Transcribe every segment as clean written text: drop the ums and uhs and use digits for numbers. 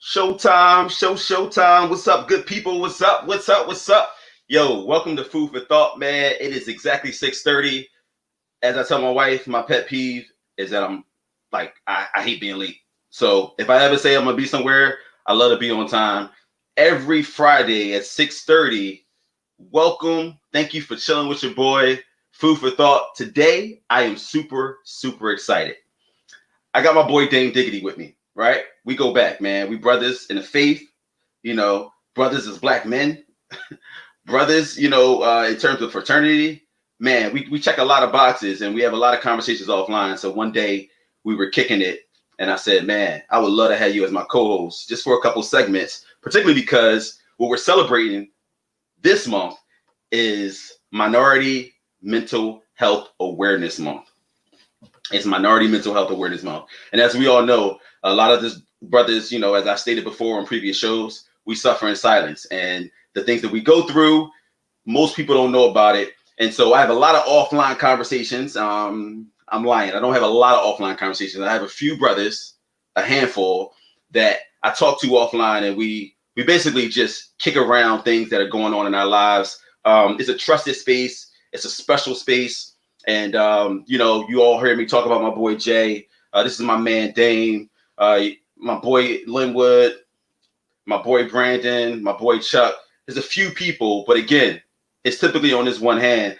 Showtime, showtime. What's up, good people? What's up? Yo, welcome to Food for Thought, man. It is exactly 6:30. As I tell my wife, my pet peeve is that I hate being late. So if I ever say I'm gonna be somewhere, I love to be on time. Every Friday at 6:30. Welcome. Thank you for chilling with your boy. Food for Thought. Today, I am super excited. I got my boy Dame Diggity with me, right? We go back, man. We brothers in the faith, brothers as black men, brothers, in terms of fraternity. Man, we check a lot of boxes and we have a lot of conversations offline. So one day we were kicking it and I said, man, I would love to have you as my co-host just for a couple segments, particularly because what we're celebrating this month is Minority Mental Health Awareness Month. It's Minority Mental Health Awareness Month. And as we all know, a lot of this brothers, as I stated before on previous shows, we suffer in silence. And the things that we go through, most people don't know about it. And so I have a lot of offline conversations. I'm lying. I don't have a lot of offline conversations. I have a few brothers, a handful, that I talk to offline, and we basically just kick around things that are going on in our lives. It's a trusted space. It's a special space. And, you all heard me talk about my boy Jay. This is my man Dame, my boy Linwood, my boy Brandon, my boy Chuck. There's a few people, but again, it's typically on this one hand,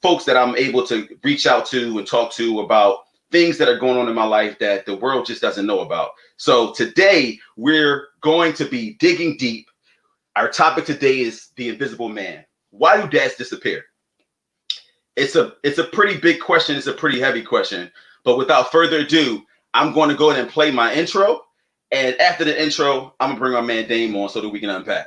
folks that I'm able to reach out to and talk to about things that are going on in my life that the world just doesn't know about. So today we're going to be digging deep. Our topic today is the invisible man. Why do dads disappear? It's a pretty big question. It's a pretty heavy question. But without further ado, I'm going to go ahead and play my intro. And after the intro, I'm going to bring my man Dame on so that we can unpack.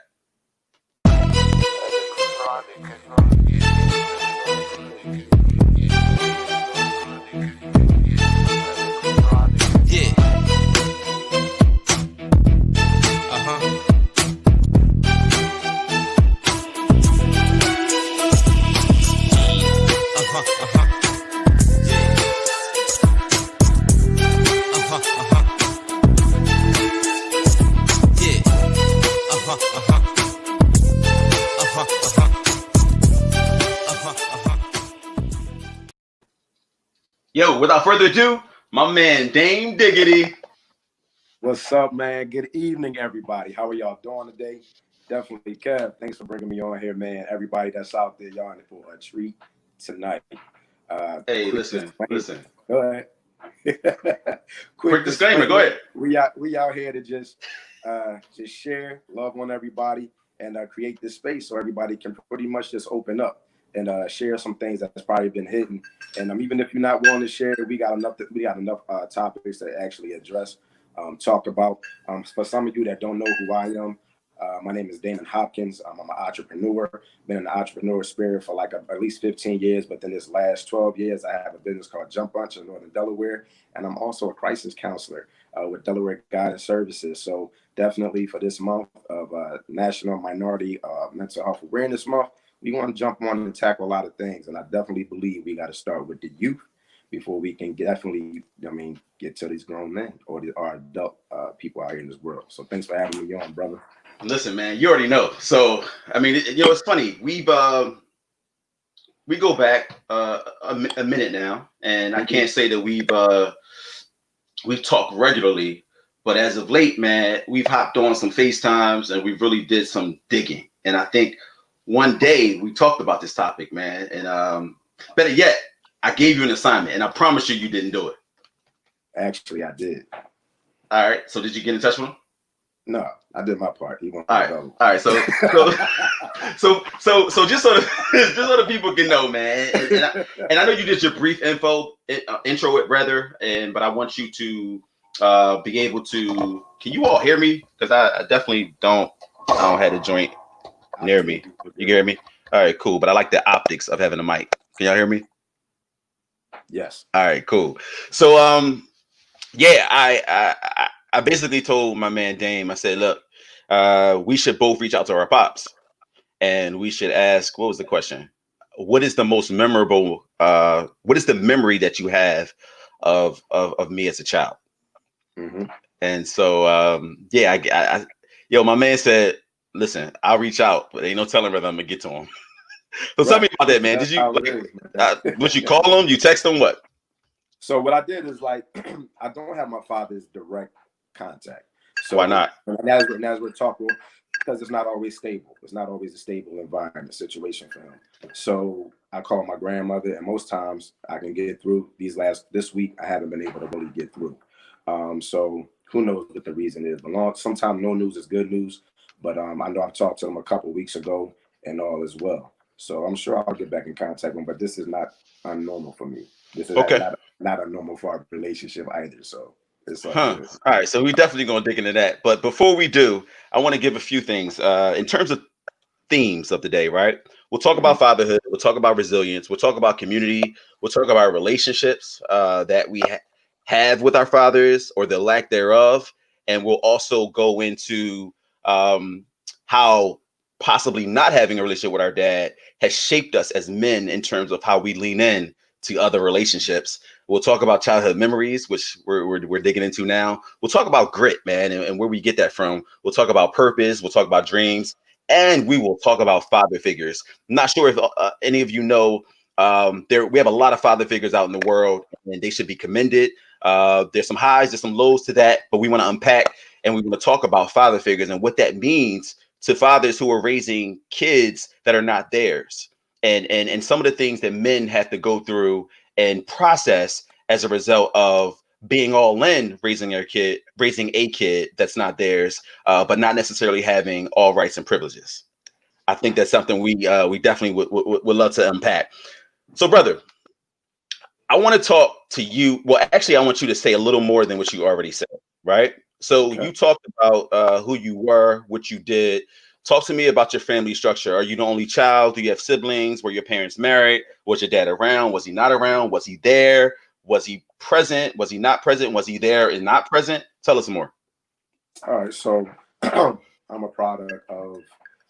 Yeah. Yo, without further ado, my man Dame Diggity. What's up, man? Good evening, everybody. How are y'all doing today? Definitely, Kev. Thanks for bringing me on here, man. Everybody that's out there, y'all in for a treat tonight. Hey, listen. Go ahead. Quick disclaimer. Go ahead. We out here to just share, love on everybody, and create this space so everybody can pretty much just open up and share some things that's probably been hidden. And even if you're not willing to share, we got enough topics to actually address, talk about. For some of you that don't know who I am, my name is Damon Hopkins. I'm an entrepreneur. Been in the entrepreneur spirit for at least 15 years, but then this last 12 years, I have a business called Jump Bunch in Northern Delaware, and I'm also a crisis counselor with Delaware Guidance Services. So definitely for this month of National Minority Mental Health Awareness Month, we want to jump on and tackle a lot of things, and I definitely believe we got to start with the youth before we can get to these grown men or our adult people out here in this world. So thanks for having me on, brother. Listen, man, you already know. So, it's funny. We go back a minute now, and I can't say that we've talked regularly, but as of late, man, we've hopped on some FaceTimes and we really did some digging. And I think one day we talked about this topic, man. And better yet, I gave you an assignment, and I promise you didn't do it. Actually, I did. All right. So did you get in touch with him? No, I did my part. All right. So just so the people can know, man. And I know you did your brief intro, but I want you to be able to. Can you all hear me? Because I definitely don't. I don't have the joint near me. You can hear me? All right, cool. But I like the optics of having a mic. Can y'all hear me? Yes. All right, cool. So yeah, I basically told my man Dame, I said, look, we should both reach out to our pops and we should ask, what was the question? What is the most memorable, what is the memory that you have of me as a child? Mm-hmm. And so, yeah, yo, my man said, listen, I'll reach out, but ain't no telling whether I'm gonna get to him. So tell Right. me about that, man. Did That's you how it like, is, man. what you call him? You text him what? So what I did is like I don't have my father's direct contact. Why So not? and as we're talking, because it's not always stable. It's not always a stable environment situation for him. So I call my grandmother, and most times I can get through. This week I haven't been able to really get through. So who knows what the reason is? But sometimes no news is good news. But I know I've talked to him a couple weeks ago, and all is well. So I'm sure I'll get back in contact with him. But this is not unnormal for me. This is Okay. not a normal for our relationship either. So it's all Huh. good. All right. So we definitely gonna dig into that. But before we do, I want to give a few things in terms of themes of the day, right? We'll talk Mhm. about fatherhood. We'll talk about resilience. We'll talk about community. We'll talk about relationships that we have with our fathers or the lack thereof. And we'll also go into how possibly not having a relationship with our dad has shaped us as men in terms of how we lean in to other relationships. We'll talk about childhood memories, which we're digging into now. We'll talk about grit, man, and where we get that from. We'll talk about purpose. We'll talk about dreams, and we will talk about father figures. I'm not sure if any of you know, we have a lot of father figures out in the world, and they should be commended. There's some highs, there's some lows to that, but we want to unpack and we want to talk about father figures and what that means to fathers who are raising kids that are not theirs, and some of the things that men have to go through and process as a result of being all in raising raising a kid that's not theirs, but not necessarily having all rights and privileges. I think that's something we definitely would love to unpack. So, brother, I want to talk to you. Well, actually, I want you to say a little more than what you already said, right? So, Okay. you talked about who you were, what you did. Talk to me about your family structure. Are you the only child? Do you have siblings? Were your parents married? Was your dad around? Was he not around? Was he there? Was he present? Was he not present? Was he there and not present? Tell us more. All right. So I'm a product of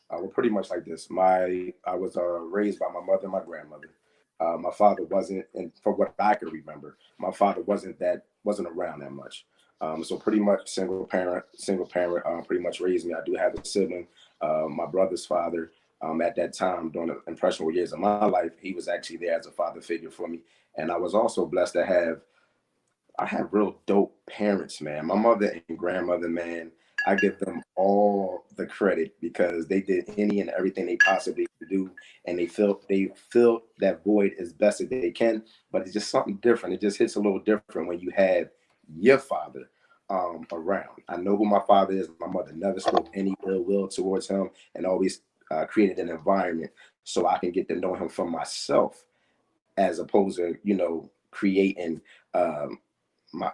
well, pretty much like this. I was raised by my mother and my grandmother. My father wasn't, and from what I can remember, my father wasn't around that much. So pretty much single parent. Pretty much raised me. I do have a sibling. My brother's father. At that time, during the impressionable years of my life, he was actually there as a father figure for me, and I was also blessed to have I have real dope parents, man. My mother and grandmother, man, I give them all the credit because they did any and everything they possibly could do, and they fill that void as best as they can. But it's just something different. It just hits a little different when you have your father around. I know who my father is. My mother never spoke any ill will towards him, and always created an environment so I can get to know him for myself, as opposed to creating. Um, my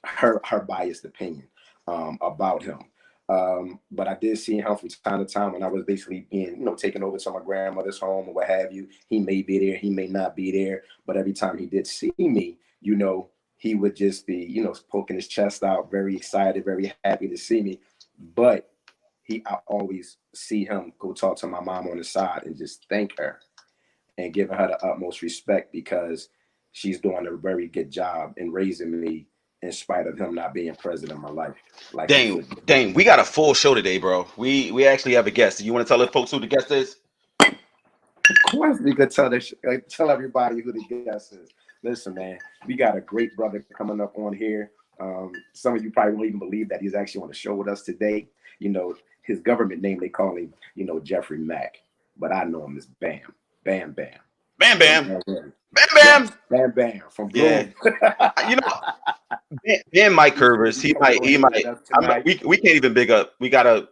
her biased opinion about him. But I did see him from time to time when I was basically being, taken over to my grandmother's home or what have you. He may be there, he may not be there, but every time he did see me, he would just be, poking his chest out, very excited, very happy to see me. But I always see him go talk to my mom on the side and just thank her and giving her the utmost respect because she's doing a very good job in raising me in spite of him not being present in my life like he Dang, should be. dang, we got a full show today, bro. We actually have a guest. You want to tell the folks who the guest is? Of course, we could tell everybody who the guest is. Listen, man, we got a great brother coming up on here. Some of you probably won't even believe that he's actually on the show with us today. His government name, they call him, Jeffrey Mack, but I know him as Bam, Bam Bam Bam, from bam, LA. bam, Yes, bam. Bam Bam from Yeah, Bloom. you know, Ben Mike He's going to Curvers. be coming on He here with might. us tonight. We can't even big up. We got a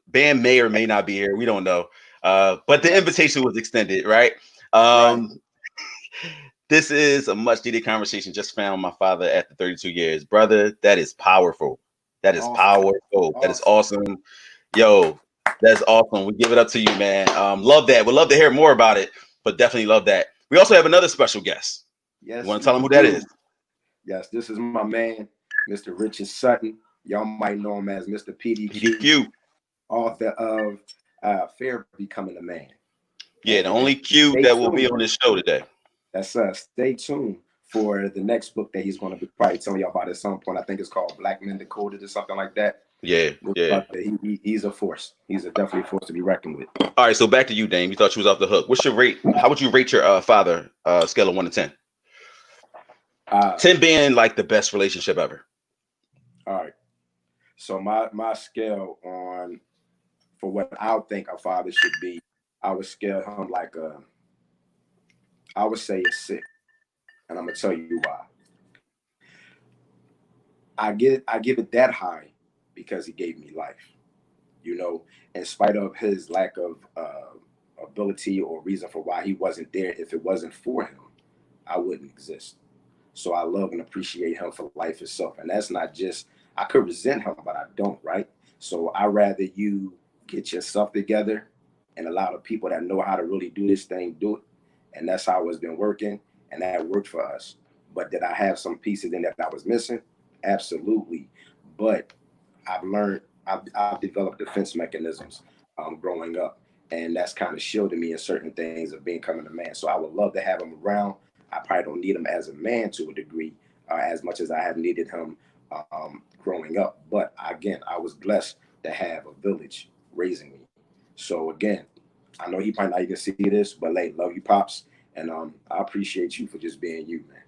band may or may not be here. We don't know. But the Right. invitation was extended, right? Right. Um, this is a much needed conversation. Just found my father after 32 years, brother. That is powerful. That is Awesome. powerful. That is Awesome. awesome. Yo, that's awesome. We give it up to you, man. Love that. We'd love to hear more about it, but definitely love that. We also have another special guest. You Yes, want to we tell them who that is? do. Yes, this is my man, Mr. Richard Sutton. Y'all might know him as Mr. PDQ, PDQ. author of Fear of Becoming a Man. Yeah, the And only Q stay that will be tuned. on this show today. Stay tuned for the next book that he's going to be probably telling y'all about at some point. I think it's called Black Men Decoded or something like that. Yeah, yeah. He's a force. He's definitely a force to be reckoned with. All right, so back to you, Dame. You thought you was off the hook. What's your rate? How would you rate your father? Scale of 1 to 10. 10 being like the best relationship ever. All right. So my scale on for what I would think a father should be, I would scale him like I would say a 6, and I'm gonna tell you why. I give it that high because he gave me life. You know, in spite of his lack of ability or reason for why he wasn't there, if it wasn't for him, I wouldn't exist. So I love and appreciate him for life itself. And that's not just, I could resent him, but I don't, right? So I rather you get yourself together and allow the people that know how to really do this thing do it. And that's how it's been working. And that worked for us. But did I have some pieces in that I was missing? Absolutely. But I've learned, I've developed defense mechanisms growing up. And that's kind of shielded me in certain things of becoming a man. So I would love to have him around. I probably don't need him as a man to a degree, as much as I have needed him growing up. But again, I was blessed to have a village raising me. So again, I know he probably not even see this, but like, love you, Pops. And I appreciate you for just being you, man.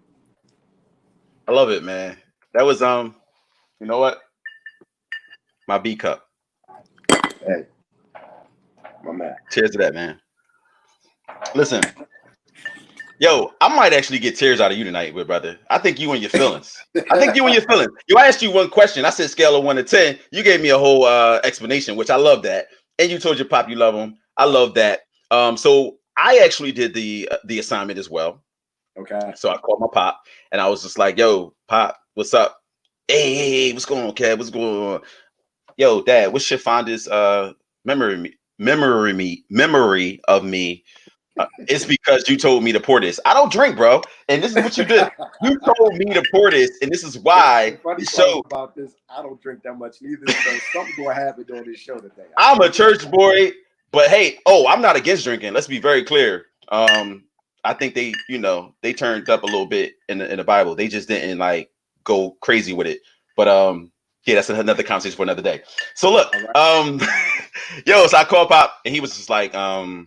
I love it, man. That was you know what? My B cup. Hey, my man. Cheers to that, man. Listen, yo, I might actually get tears out of you tonight, good brother. I think you and your feelings. I think you and your feelings. Yo, I asked you one question. I said scale of 1 to 10. You gave me a whole explanation, which I love that. And you told your pop you love him. I love that. So I actually did the assignment as well. Okay. So I called my pop and I was just like, yo, Pop, what's up? Hey, what's going on, Kev? What's going on? Yo, Dad, what's your fondest memory of me? It's because you told me to pour this. I don't drink, bro. And this is what you did. You told me to pour this, and this is why. The funny part about this, I don't drink that much neither. So something's gonna happen during this show today. I'm a church boy, but hey, I'm not against drinking. Let's be very clear. I think they turned up a little bit in the Bible. They just didn't like go crazy with it. But yeah, that's another conversation for another day. So look, yo, so I called Pop, and he was just like, oh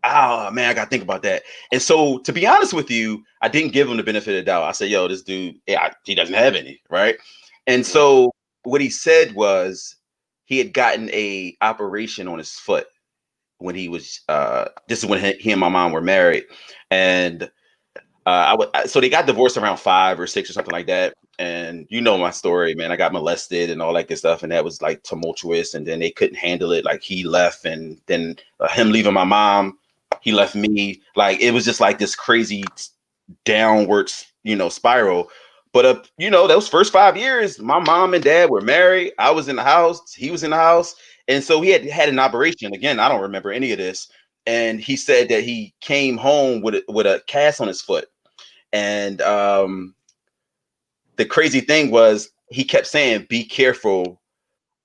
man, I gotta think about that. And so, to be honest with you, I didn't give him the benefit of the doubt. I said, yo, this dude, he doesn't have any, right? And so what he said was he had gotten a operation on his foot when he was this is when he and my mom were married. And so they got divorced around 5 or 6 or something like that. And you know my story, man. I got molested and all that good stuff, and that was like tumultuous. And then they couldn't handle it. Like he left, and then him leaving my mom, he left me. Like it was just like this crazy downwards, spiral. But those first 5 years, my mom and dad were married. I was in the house. He was in the house, and so he had an operation. Again, I don't remember any of this. And he said that he came home with a cast on his foot, and the crazy thing was he kept saying, be careful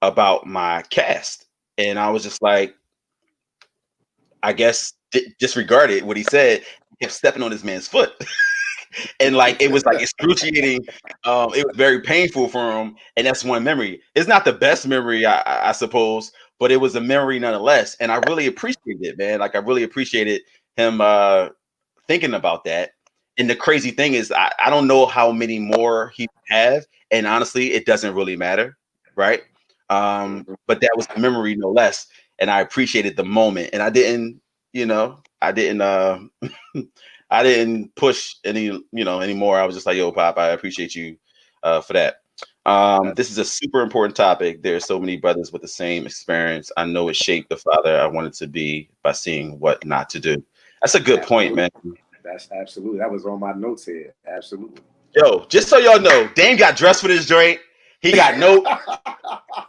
about my cast. And I was just like, I guess disregarded what he said. He kept stepping on this man's foot. And like, it was like excruciating. It was very painful for him. And that's one memory. It's not the best memory, I suppose, but it was a memory nonetheless. And I really appreciated it, man. Like I really appreciated him thinking about that. And the crazy thing is, I don't know how many more he have, and honestly, it doesn't really matter, right? But that was a memory, no less, and I appreciated the moment. And I didn't, I didn't push anymore. I was just like, yo, Pop, I appreciate you for that. This is a super important topic. There's so many brothers with the same experience. I know it shaped the father I wanted to be by seeing what not to do. That's a good point, man. That's absolutely. That was on my notes here. Absolutely. Yo, just so y'all know, Dame got dressed for this drink. He got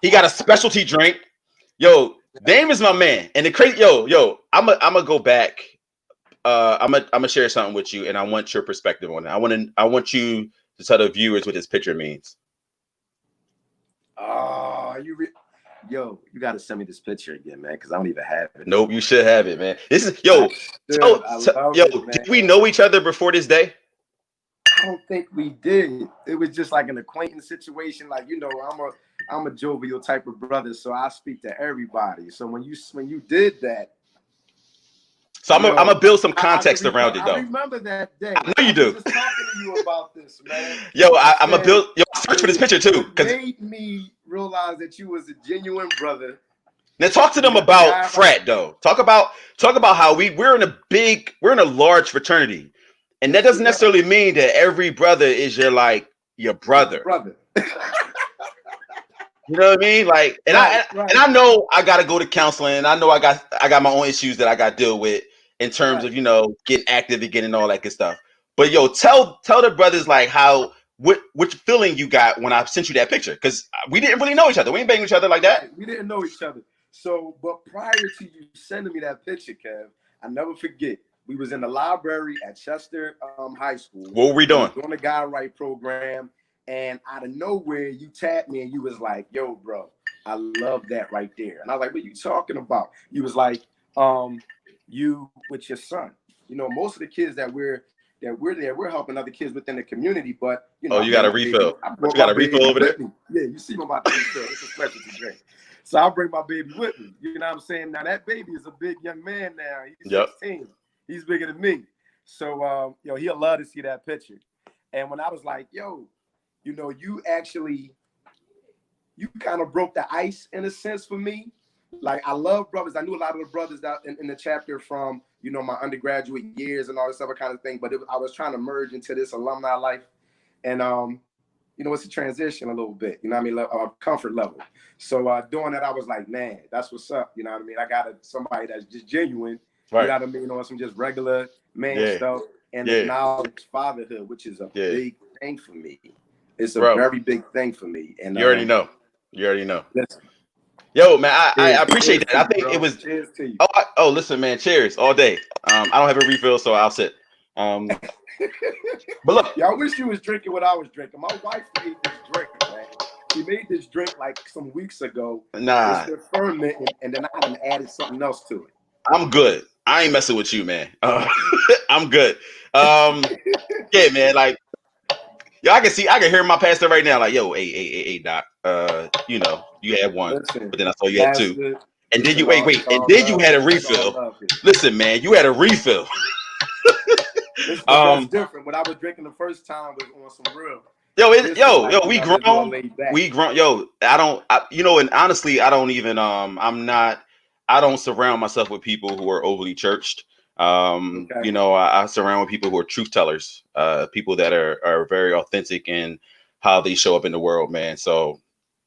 he got a specialty drink. Yo, Dame is my man. And the crazy, I'm gonna go back. I'm gonna share something with you, and I want your perspective on it. I want you to tell the viewers what this picture means. Oh, you got to send me this picture again, man, because I don't even have it. Nope, you should have it, man. This is did we know each other before this day? I don't think we did. It was just like an acquaintance situation. Like, I'm a jovial type of brother, so I speak to everybody. So when you did that, So I'm gonna build some context around it, though. I remember that day. I know you do. I was just talking to you about this, man. Yo, I'm gonna build. Yo, search for this picture too, because made me realize that you was a genuine brother. Now talk to them about frat, though. Talk about how we're in a large fraternity, and that doesn't necessarily mean that every brother is your brother. You know what I mean? Like, and I know I gotta go to counseling, and I know I got my own issues that I got to deal with in terms of getting active and getting all that good stuff. But yo, tell the brothers like how which feeling you got when I sent you that picture, because we didn't really know each other. We ain't banging each other like that. Right. We didn't know each other. So, but prior to you sending me that picture, Kev, I never forget. We was in the library at Chester High School. What were we doing? Doing the Guy Right program. And out of nowhere, you tapped me and you was like, yo, bro, I love that right there. And I was like, what are you talking about? You was like, you with your son. Most of the kids that we're there, we're helping other kids within the community. But, you got a refill. You got a refill over there? Yeah, you see my about to refill. It's a specialty drink. So I'll bring my baby with me. You know what I'm saying? Now, that baby is a big young man now. He's 16. He's bigger than me. So, he'll love to see that picture. And when I was like, yo, you kind of broke the ice in a sense for me. Like, I love brothers. I knew a lot of the brothers that in the chapter from, my undergraduate years and all this other kind of thing. But I was trying to merge into this alumni life. And, it's a transition a little bit, a comfort level. So doing that, I was like, man, that's what's up. You know what I mean? I got somebody that's just genuine, right. You know what I mean? On some just regular man stuff and acknowledge fatherhood, which is a big thing for me. It's a very big thing for me. And you already know. Listen. Yo, man, I appreciate that. I think it was. Cheers to you. Listen, man, cheers all day. I don't have a refill, so I'll sit. But look, I wish you was drinking what I was drinking. My wife made this drink, man. She made this drink like some weeks ago. Nah. It's ferment, and then I added something else to it. I'm good. I ain't messing with you, man. I'm good. Yeah, man. Like, yo, I can hear my pastor right now. Like, yo, hey, doc. You had one, but then I saw you had two, and then you wait, and then you had a refill. Listen, man, you had a refill. That's different. When I was drinking the first time, was on some real. We grown. Yo, and honestly, I don't even. I don't surround myself with people who are overly churched. I surround with people who are truth tellers, people that are very authentic in how they show up in the world, man. So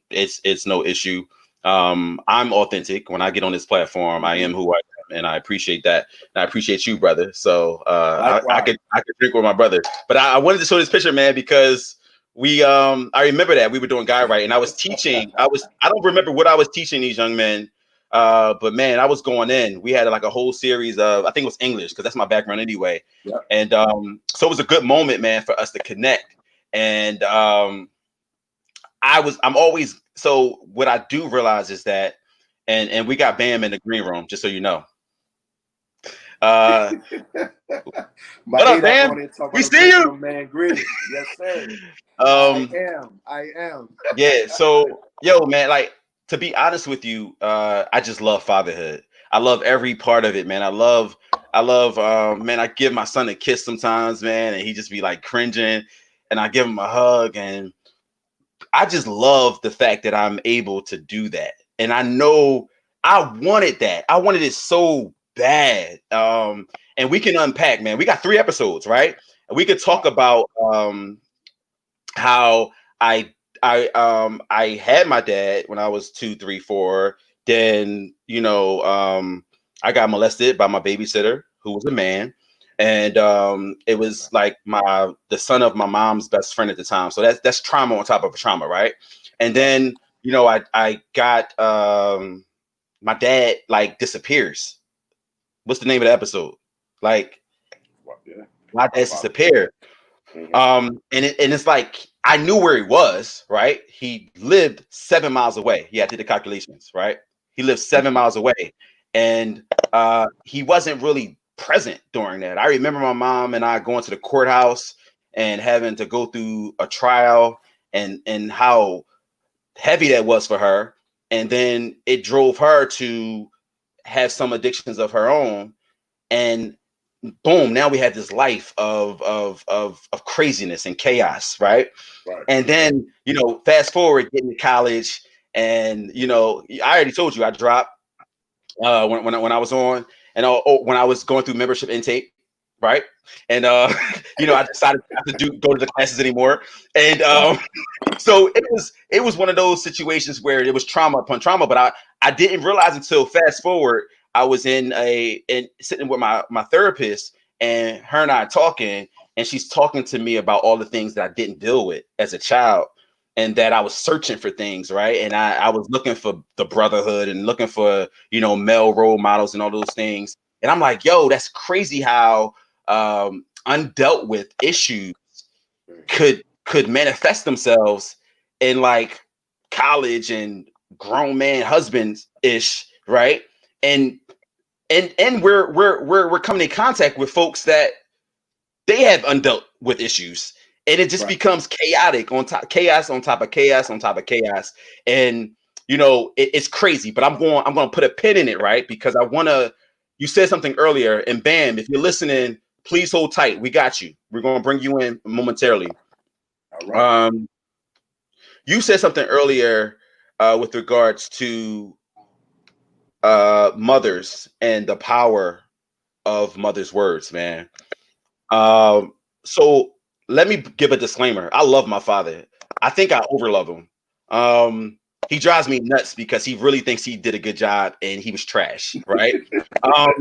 it's no issue. I'm authentic. When I get on this platform, I am who I am, and I appreciate that. And I appreciate you, brother. So I could drink with my brother. But I wanted to show this picture, man, because I remember that we were doing Guy Right, and I was teaching. I don't remember what I was teaching these young men. But man, I was going in. We had like a whole series of, I think it was English, because that's my background anyway. Yeah. And so it was a good moment, man, for us to connect. And so what I do realize is that, and we got Bam in the green room, just so you know. What up, Bam? We see you, man. Greetings. Yes, sir. I am. Yeah. So, yo, man, like, to be honest with you, I just love fatherhood. I love every part of it, man. I love, man, I give my son a kiss sometimes, man, and he just be like cringing, and I give him a hug, and I just love the fact that I'm able to do that. And I know I wanted that. I wanted it so bad. And we can unpack, man. We got 3 episodes, right? And we could talk about how I had my dad when I was 2, 3, 4. Then, I got molested by my babysitter, who was a man. And it was like the son of my mom's best friend at the time. So that's trauma on top of a trauma, right? And then, I got my dad like disappears. What's the name of the episode? Like, my dad disappeared. And it's like, I knew where he was, right? He lived 7 miles away. Yeah, I did the calculations, right? He lived 7 miles away, and he wasn't really present during that. I remember my mom and I going to the courthouse, and having to go through a trial and how heavy that was for her. And then it drove her to have some addictions of her own. And boom, now we had this life of craziness and chaos, right? Right. And then, fast forward, getting to college, and I already told you I dropped when I was on, and when I was going through membership intake, right? And I decided not to go to the classes anymore, and so it was one of those situations where it was trauma upon trauma, but I didn't realize until fast forward I was in sitting with my therapist, and her and I are talking, and she's talking to me about all the things that I didn't deal with as a child, and that I was searching for things, right? And I was looking for the brotherhood and looking for male role models and all those things, and I'm like, yo, that's crazy how undealt with issues could manifest themselves in like college and grown man husbands ish, right? And we're coming in contact with folks that they have undealt with issues, and it just Right. becomes chaotic on top chaos on top of chaos on top of chaos. And it's crazy, but I'm going to put a pin in it, right? Because I want to. You said something earlier, and Bam, if you're listening, please hold tight. We got you. We're going to bring you in momentarily. All right. You said something earlier with regards to mothers and the power of mothers' words, man. So let me give a disclaimer. I love my father. I think I overlove him. He drives me nuts because he really thinks he did a good job and he was trash, right? um,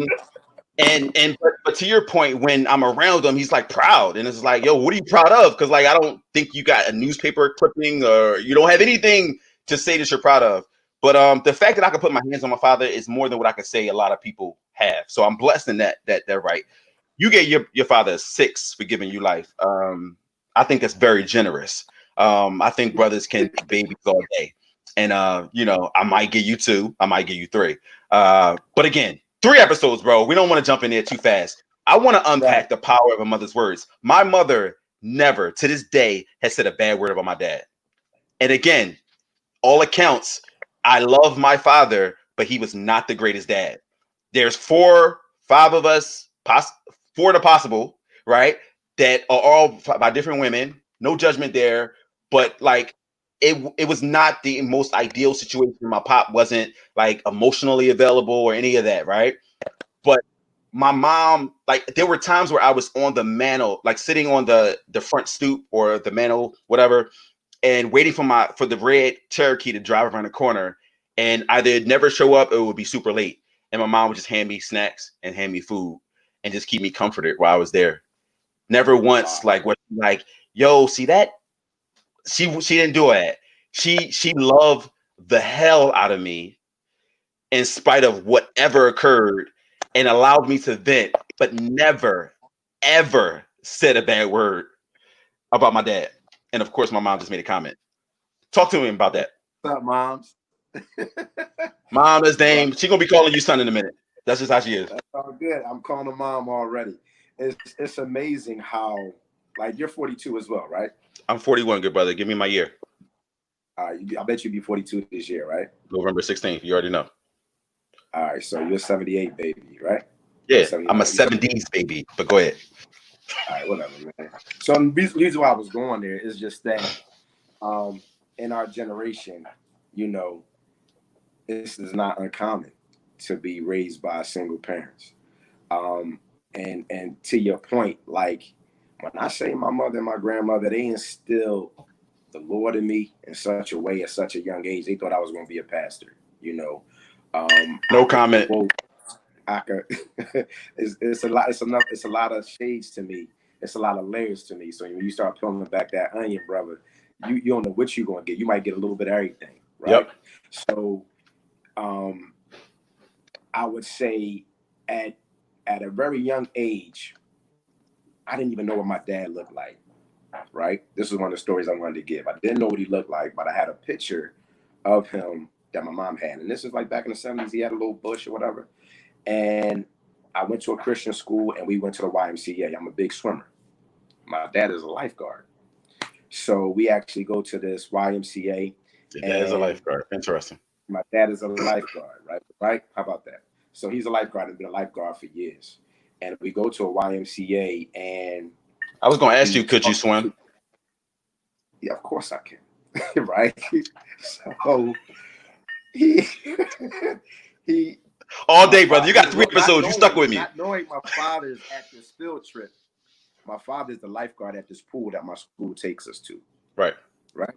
but to your point, when I'm around him, he's like proud, and it's like, yo, what are you proud of? Because like I don't think you got a newspaper clipping or you don't have anything to say that you're proud of. But the fact that I can put my hands on my father is more than what I could say a lot of people have. So I'm blessed in that they're right. You get your father a 6 for giving you life. I think that's very generous. I think brothers can be babies all day, and I might give you 2, I might give you 3. But again, 3 episodes, bro. We don't want to jump in there too fast. I want to Right. unpack the power of a mother's words. My mother never, to this day, has said a bad word about my dad. And again, all accounts, I love my father, but he was not the greatest dad. There's 4, 5 of us, 4 in the possible, right? That are all by different women. No judgment there, but like it was not the most ideal situation. My pop wasn't like emotionally available or any of that, right? But my mom, like there were times where I was on the mantle, like sitting on the front stoop or the mantle, whatever, and waiting for the red Cherokee to drive around the corner, and either it'd never show up or it would be super late. And my mom would just hand me snacks and hand me food and just keep me comforted while I was there. Never once Wow. like, yo, see that? She didn't do that. She loved the hell out of me in spite of whatever occurred and allowed me to vent, but never, ever said a bad word about my dad. And of course, my mom just made a comment. Talk to me about that. What's up, moms? Mom is Well, name. She gonna be calling you son in a minute. That's just how she is. that's all good. I'm calling her mom already. It's amazing how, like, you're 42 as well, right? I'm 41, good brother. Give me my year. I bet you'll be 42 this year, right? November 16th. You already know. All right, so you're 78 baby, right? Or Yeah, I'm a 79. 70s baby. But go ahead. All right, whatever, man. So the reason why I was going there is just that in our generation, you know, this is not uncommon to be raised by single parents. And to your point, like when I say my mother and my grandmother, they instilled the Lord in me in such a way at such a young age. They thought I was going to be a pastor. You know, No I could comment. quote. I could. It's a lot. It's enough. It's a lot of shades to me. It's a lot of layers to me. So when you start peeling back that onion, brother, you don't know what you're going to get. You might get a little bit of everything, right? Yep. So um, I would say at a very young age, I didn't even know what my dad looked like. Right? This is one of the stories I wanted to give. I didn't know what he looked like, but I had a picture of him that my mom had. And this is like back in the 70s. He had a little bush or whatever. And I went to a Christian school and we went to the YMCA. I'm a big swimmer. My dad is a lifeguard. So we actually go to this YMCA. Your dad is a lifeguard. Interesting. My dad is a lifeguard, right? Right? How about that? So he's a lifeguard and been a lifeguard for years. And we go to a YMCA and I was going to ask you, could you swim? Yeah, of course I can. Right? So he all day, brother. You got 3 episodes. You stuck with me. Not knowing my father's at this field trip. My father's the lifeguard at this pool that my school takes us to. Right. Right.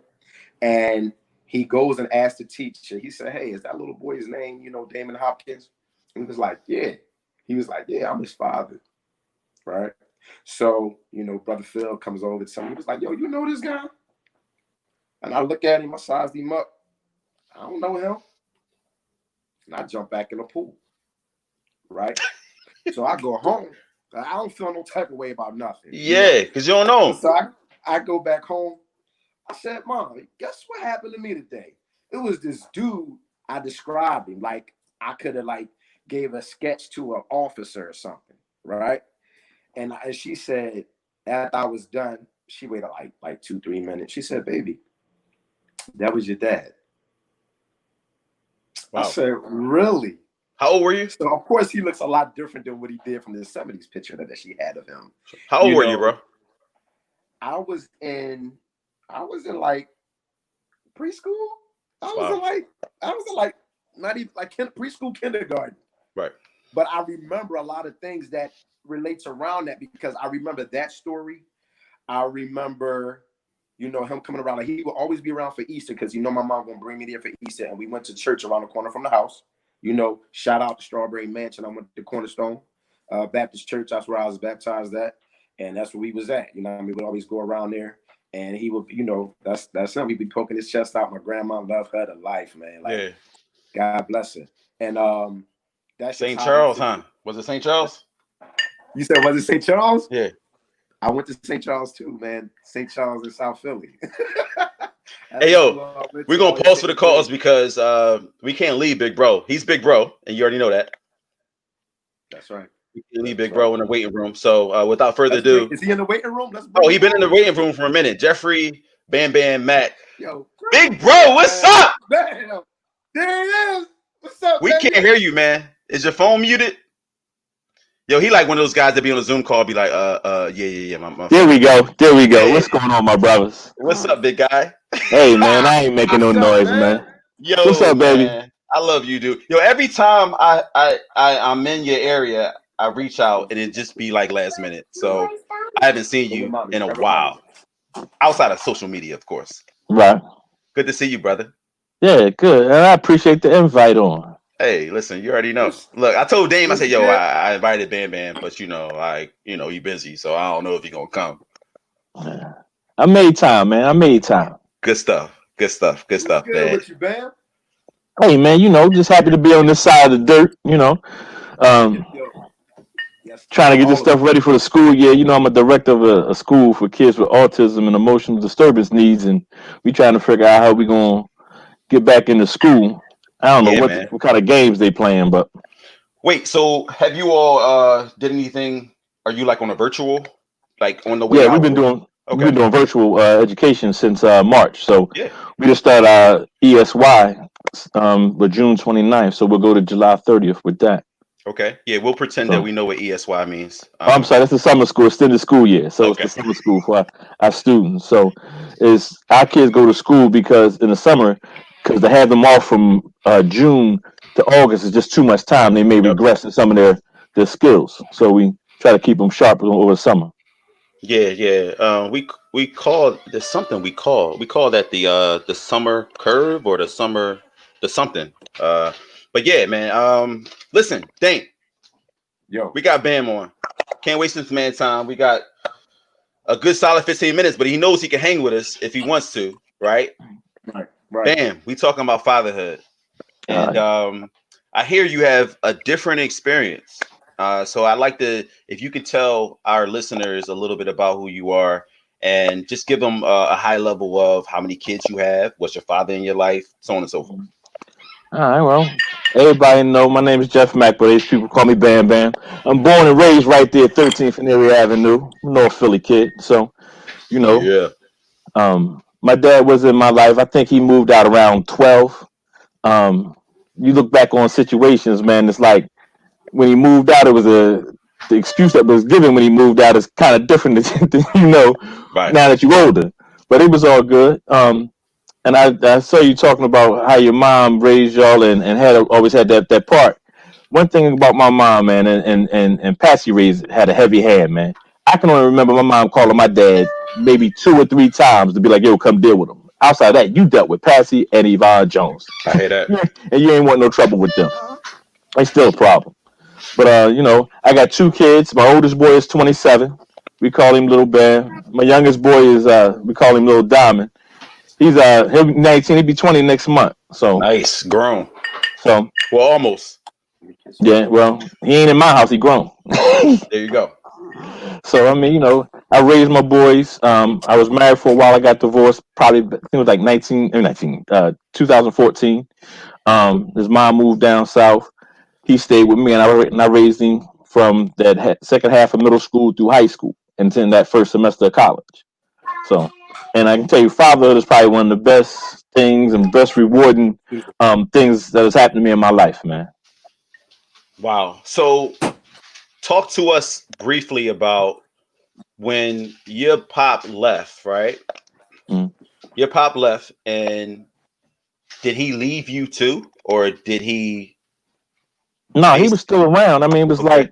And he goes and asks the teacher. He said, "Hey, is that little boy's name, Damon Hopkins?" And he was like, "Yeah." He was like, "Yeah, I'm his father." Right. So, Brother Phil comes over to him. He was like, "Yo, you know this guy?" And I look at him, I sized him up. I don't know him. And I jump back in the pool. Right. So I go home. I don't feel no type of way about nothing. Yeah, because you don't know. So I go back home. I said, "Mom, guess what happened to me today?" It was this dude. I described him like I could have gave a sketch to an officer or something, right? And she said, after I was done, she waited like 2-3 minutes. She said, "Baby, that was your dad." Wow. I said, "Really?" How old were you? So of course he looks a lot different than what he did from the 70s picture that she had of him. How old were you, bro? I was in like preschool. I was in like not even like preschool, kindergarten. Right. But I remember a lot of things that relates around that because I remember that story. I remember, him coming around. Like he would always be around for Easter because my mom gonna bring me there for Easter, and we went to church around the corner from the house. Shout out to Strawberry Mansion. I went to Cornerstone Baptist Church. That's where I was baptized at, and that's where we was at. We'd always go around there. And he would, that's him. He'd be poking his chest out. My grandma loved her to life, man. Yeah. God bless her. And that's St. Charles, huh? Was it St. Charles? You said, was it St. Charles? Yeah. I went to St. Charles too, man. St. Charles in South Philly. Hey, yo, we're going to pause for the calls because we can't leave Big Bro. He's Big Bro, and you already know that. That's right. We can't leave Big Bro in the waiting room. So without further ado. Is he in the waiting room? He's been in the waiting room for a minute. Jeffrey, Bam Bam, Matt. Yo, Big Bro, what's up? Man, there he is. What's up, We can't hear you, man. Is your phone muted? Yo, he like one of those guys that be on a Zoom call, be like, yeah. My There we go. Hey. What's going on, my brothers? What's up, big guy? Hey, man, I ain't making no noise, man. Yo, what's up, baby? Man, I love you, dude. Yo, every time I'm in your area, I reach out and it just be like last minute. So I haven't seen you in a while, outside of social media, of course. Right. Good to see you, brother. Yeah, good. And I appreciate the invite on. Hey, listen, you already know. Look, I told Dame, I said, yo, I invited Bam Bam, but you busy, so I don't know if you're gonna come. I made time, man. I made time. Good stuff, man. With you, Bam? Hey, man, just happy to be on this side of the dirt, trying to get this stuff ready for the school year. I'm a director of a school for kids with autism and emotional disturbance needs, and we trying to figure out how we gonna get back into school. I don't know what kind of games they playing, but wait. So have you all did anything? Are you like on a virtual, like on the way? Yeah, we've been doing virtual education since March. So we just started our ESY with June 29th. So we'll go to July 30th with that. Okay. Yeah, we'll pretend that we know what ESY means. I'm sorry, that's the summer school, extended school year. So it's the summer school for our students. So our kids go to school because in the summer, because to have them off from June to August is just too much time. They may regress in some of their skills. So we try to keep them sharp over the summer. Yeah. We call there's something we call that the summer curve or the something. But yeah, man. Listen, Dane. Yo, we got Bam on. Can't waste this man time. We got a good solid 15 minutes, but he knows he can hang with us if he wants to, right? Right. Bam, we talking about fatherhood. And I hear you have a different experience. So I'd like to, if you could tell our listeners a little bit about who you are and just give them a high level of how many kids you have, what's your father in your life, so on and so forth. All right. Well, Everybody know my name is Jeff Mack, but these people call me Bam Bam. I'm born and raised right there, 13th and Erie Avenue, North Philly kid. So, you know, Yeah. my dad was in my life. I think he moved out around 12. You look back on situations, man, it's like when he moved out, it was the excuse that was given when he moved out is kind of different than Right. now that you're older. But it was all good. And I saw you talking about how your mom raised y'all and had always had that part. One thing about my mom, man, and Patsy raised had a heavy hand, man. I can only remember my mom calling my dad maybe 2 or 3 times to be like, "Yo, come deal with him." Outside of that, you dealt with Patsy and Yvonne Jones, I hear that. and you ain't want no trouble with them. It's still a problem. But I got 2 kids. My oldest boy is 27. We call him Little Bear. My youngest boy is we call him Little Diamond. He'll be 19. He'll be 20 next month. Nice. Grown. So Well, almost. yeah. Well, he ain't in my house. He grown. There you go. So I mean, I raised my boys. I was married for a while. I got divorced. Probably I think it was like 2014. His mom moved down south. He stayed with me, and I raised him from that second half of middle school through high school, and then that first semester of college. So, and I can tell you, fatherhood is probably one of the best things and best rewarding things that has happened to me in my life, man. Wow. So talk to us briefly about when your pop left, right? Mm. Your pop left, and did he leave you too, or did he No, he base? was still around. I mean, it was Okay. like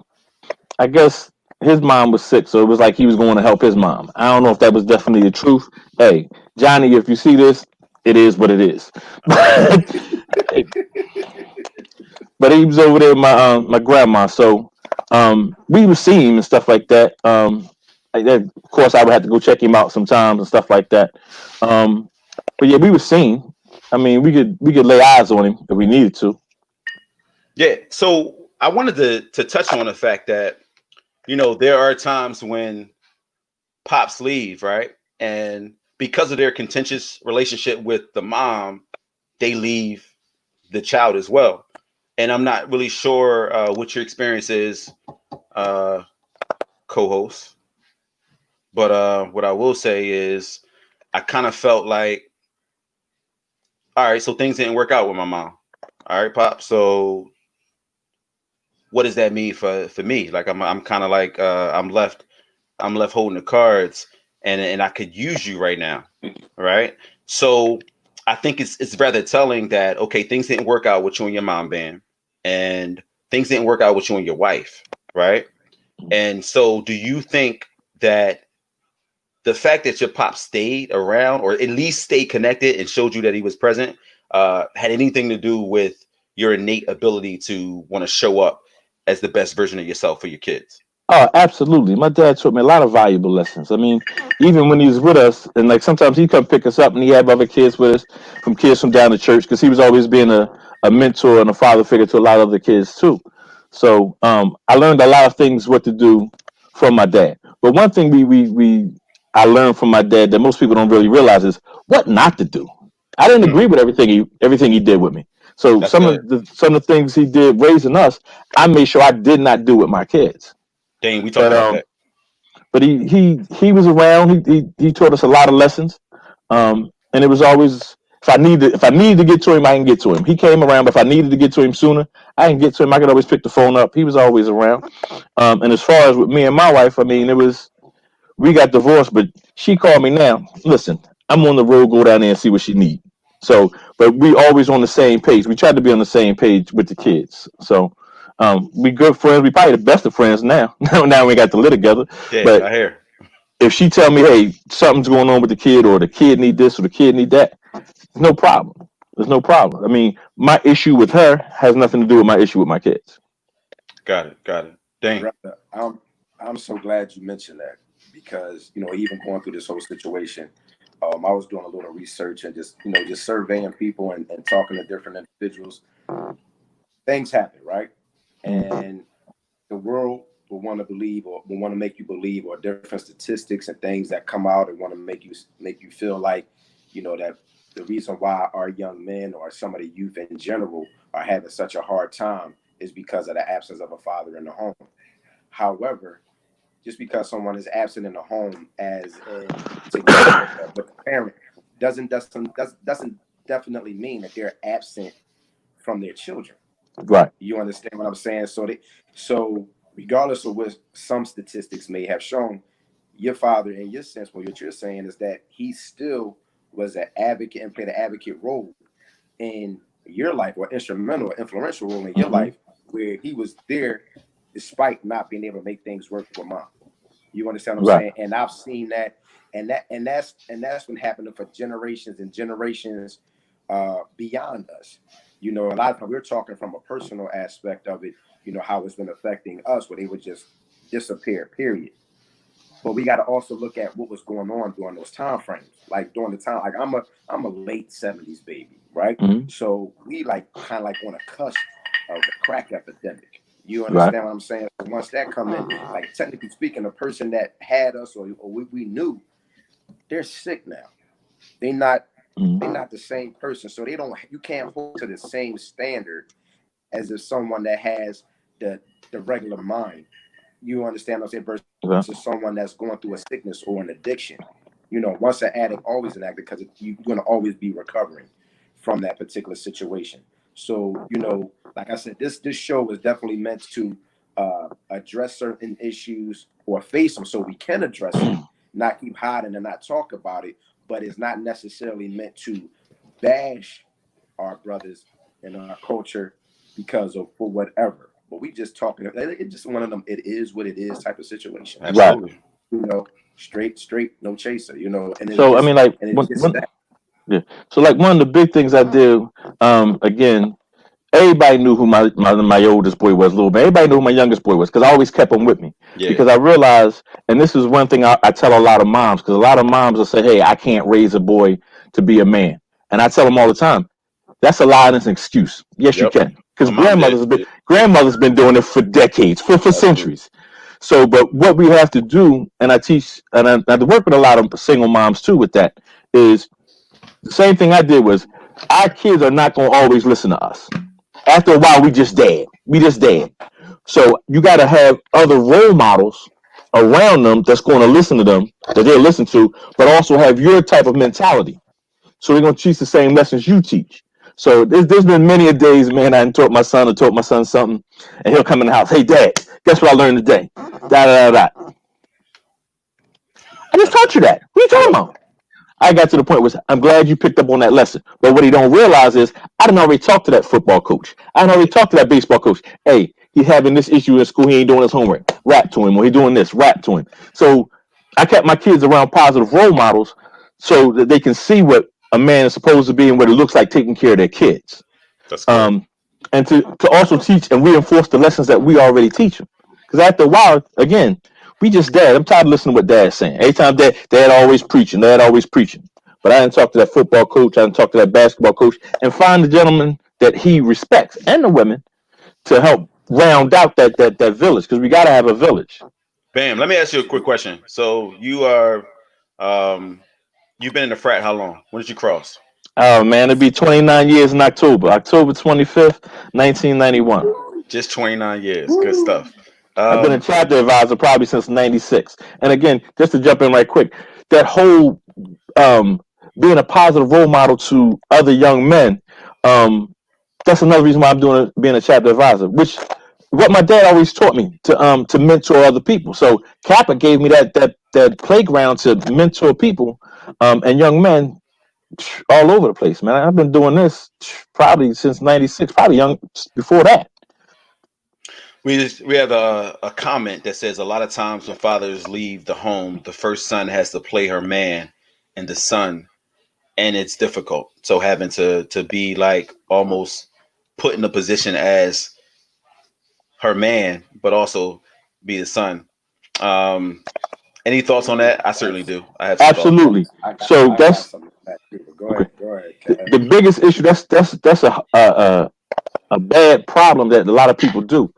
I guess his mom was sick, so it was like he was going to help his mom. I don't know if that was definitely the truth. Hey, Johnny, if you see this, it is what it is. But he was over there with my grandma, so we would see him and stuff like that. Of course, I would have to go check him out sometimes and stuff like that. Um, but yeah, we were seeing. I mean, we could lay eyes on him if we needed to. Yeah. So I wanted to touch on the fact that there are times when pops leave, right, and because of their contentious relationship with the mom, they leave the child as well. And I'm not really sure what your experience is, uh, co-host. But what I will say is, I kind of felt like, all right, so things didn't work out with my mom. All right, pop. So what does that mean for me? Like I'm kind of like I'm left holding the cards, and I could use you right now, right? So I think it's rather telling that okay, things didn't work out with you and your mom, band, and things didn't work out with you and your wife, right? And so, do you think that the fact that your pop stayed around, or at least stayed connected and showed you that he was present, had anything to do with your innate ability to want to show up as the best version of yourself for your kids? Oh, absolutely. My dad taught me a lot of valuable lessons. I mean, even when he was with us, and like sometimes he'd come pick us up and he had other kids with us, from kids from down the church, because he was always being a mentor and a father figure to a lot of other kids too. So I learned a lot of things what to do from my dad. But one thing I learned from my dad that most people don't really realize is what not to do. I didn't Hmm, agree with everything he did with me. So that's good. some of the things he did raising us, I made sure I did not do with my kids. Dang, we talked But about that. he was around. He taught us a lot of lessons. And it was always if I needed to get to him, I can get to him. He came around, but if I needed to get to him sooner, I can get to him. I could always pick the phone up. He was always around. And as far as with me and my wife, I mean, we got divorced, but she called me now. Listen, I'm on the road. Go down there and see what she needs. So, but we always on the same page. We tried to be on the same page with the kids. So, we good friends. We probably the best of friends now. Now we got to live together. Yeah, But I hear. if she tell me, hey, something's going on with the kid, or the kid need this, or the kid need that, no problem. There's no problem. I mean, my issue with her has nothing to do with my issue with my kids. Got it. Got it. Dang. Brother, I'm so glad you mentioned that because even going through this whole situation, I was doing a little research and just surveying people and talking to different individuals. Things happen, right? Mm. And the world will want to believe or will want to make you believe, or different statistics and things that come out and want to make you feel like that the reason why our young men or some of the youth in general are having such a hard time is because of the absence of a father in the home. However, just because someone is absent in the home as in together with the parent doesn't definitely mean that they're absent from their children. Right. You understand what I'm saying? So regardless of what some statistics may have shown, your father, in your sense, what you're saying is that he still was an advocate and played an advocate role in your life, or instrumental, or influential role in your life, where he was there despite not being able to make things work with mom. You understand what I'm saying? And I've seen that, and that's been happening for generations and generations beyond us. You know, a lot of times we're talking from a personal aspect of it, you know, how it's been affecting us, where they would just disappear, period. But we got to also look at what was going on during those time frames. Like during the time, like I'm a late 70s baby, right? So we like kind of like on a cusp of the crack epidemic. You understand what I'm saying? So once that come in, like technically speaking, the person that had us or we knew, they're sick now. They're not the same person. So you can't hold to the same standard as if someone that has the regular mind. You understand what I'm saying? Versus someone that's going through a sickness or an addiction. You know, once an addict, always an addict, because you're going to always be recovering from that particular situation. So, you know, like I said, this show is definitely meant to address certain issues or face them so we can address them, not keep hiding and not talk about it. But it's not necessarily meant to bash our brothers and our culture because of for whatever. But we just talking. It's just one of them. It is what it is type of situation. Absolutely. Right. You know, straight, no chaser. You know, and so just, I mean, like So like one of the big things I did, again, everybody knew who my oldest boy was, little man. Everybody knew who my youngest boy was because I always kept him with me. Because I realized, and this is one thing I tell a lot of moms, because a lot of moms will say, "Hey, I can't raise a boy to be a man," and I tell them all the time, that's a lie and it's an excuse. Yes, you can, because grandmother's been doing it for decades, for centuries. So, but what we have to do, and I teach, and I work with a lot of single moms too with that, is the same thing I did was our kids are not going to always listen to us. After a while, we just dead. So you got to have other role models around them that's going to listen to them, that they'll listen to, but also have your type of mentality. So they're going to teach the same lessons you teach. So there's been many a days, man, I taught my son something, and he'll come in the house. Hey, Dad, guess what I learned today? Da da da da. I just taught you that. What are you talking about? I got to the point where I'm glad you picked up on that lesson. But what he don't realize is I done already talked to that football coach. I done already talked to that baseball coach. Hey, he's having this issue in school. He ain't doing his homework. Rap to him. Or he doing this. Rap to him. So I kept my kids around positive role models so that they can see what a man is supposed to be and what it looks like taking care of their kids. That's good. And to also teach and reinforce the lessons that we already teach them. Because after a while, again, we just dad. I'm tired of listening to what dad's saying. Every time dad always preaching. But I didn't talk to that football coach. I didn't talk to that basketball coach and find the gentleman that he respects and the women to help round out that village, because we got to have a village. Bam. Let me ask you a quick question. So you are, you've been in the frat how long? When did you cross? Oh man, it'd be 29 years in October 25th, 1991. Just 29 years. Good stuff. I've been a chapter advisor probably since '96. And again, just to jump in right quick, that whole being a positive role model to other young men, that's another reason why I'm being a chapter advisor. Which what my dad always taught me to mentor other people. So Kappa gave me that playground to mentor people and young men all over the place, man. I've been doing this probably since '96, probably young before that. We have a comment that says a lot of times when fathers leave the home, the first son has to play her man and the son, and it's difficult. So having to be like almost put in a position as her man, but also be the son. Any thoughts on that? I certainly do. I have absolutely. So that's go ahead. The biggest issue. That's a bad problem that a lot of people do.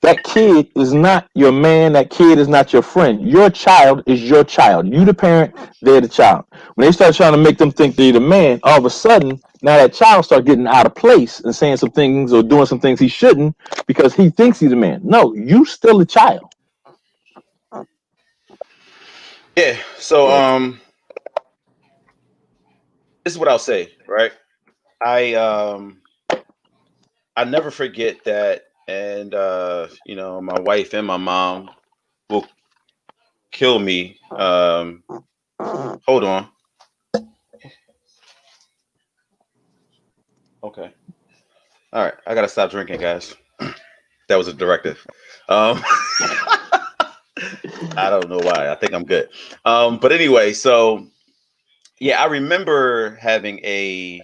That kid is not your man. That kid is not your friend. Your child is your child. You the parent, they're the child. When they start trying to make them think they're the man, all of a sudden, now that child start getting out of place and saying some things or doing some things he shouldn't because he thinks he's the man. No, you still a child. Yeah. So this is what I'll say, right? I I never forget that, and my wife and my mom will kill me. Hold on. Okay. All right. I gotta stop drinking, guys. That was a directive. Um, I don't know why. I think I'm good. But anyway, so yeah, I remember having a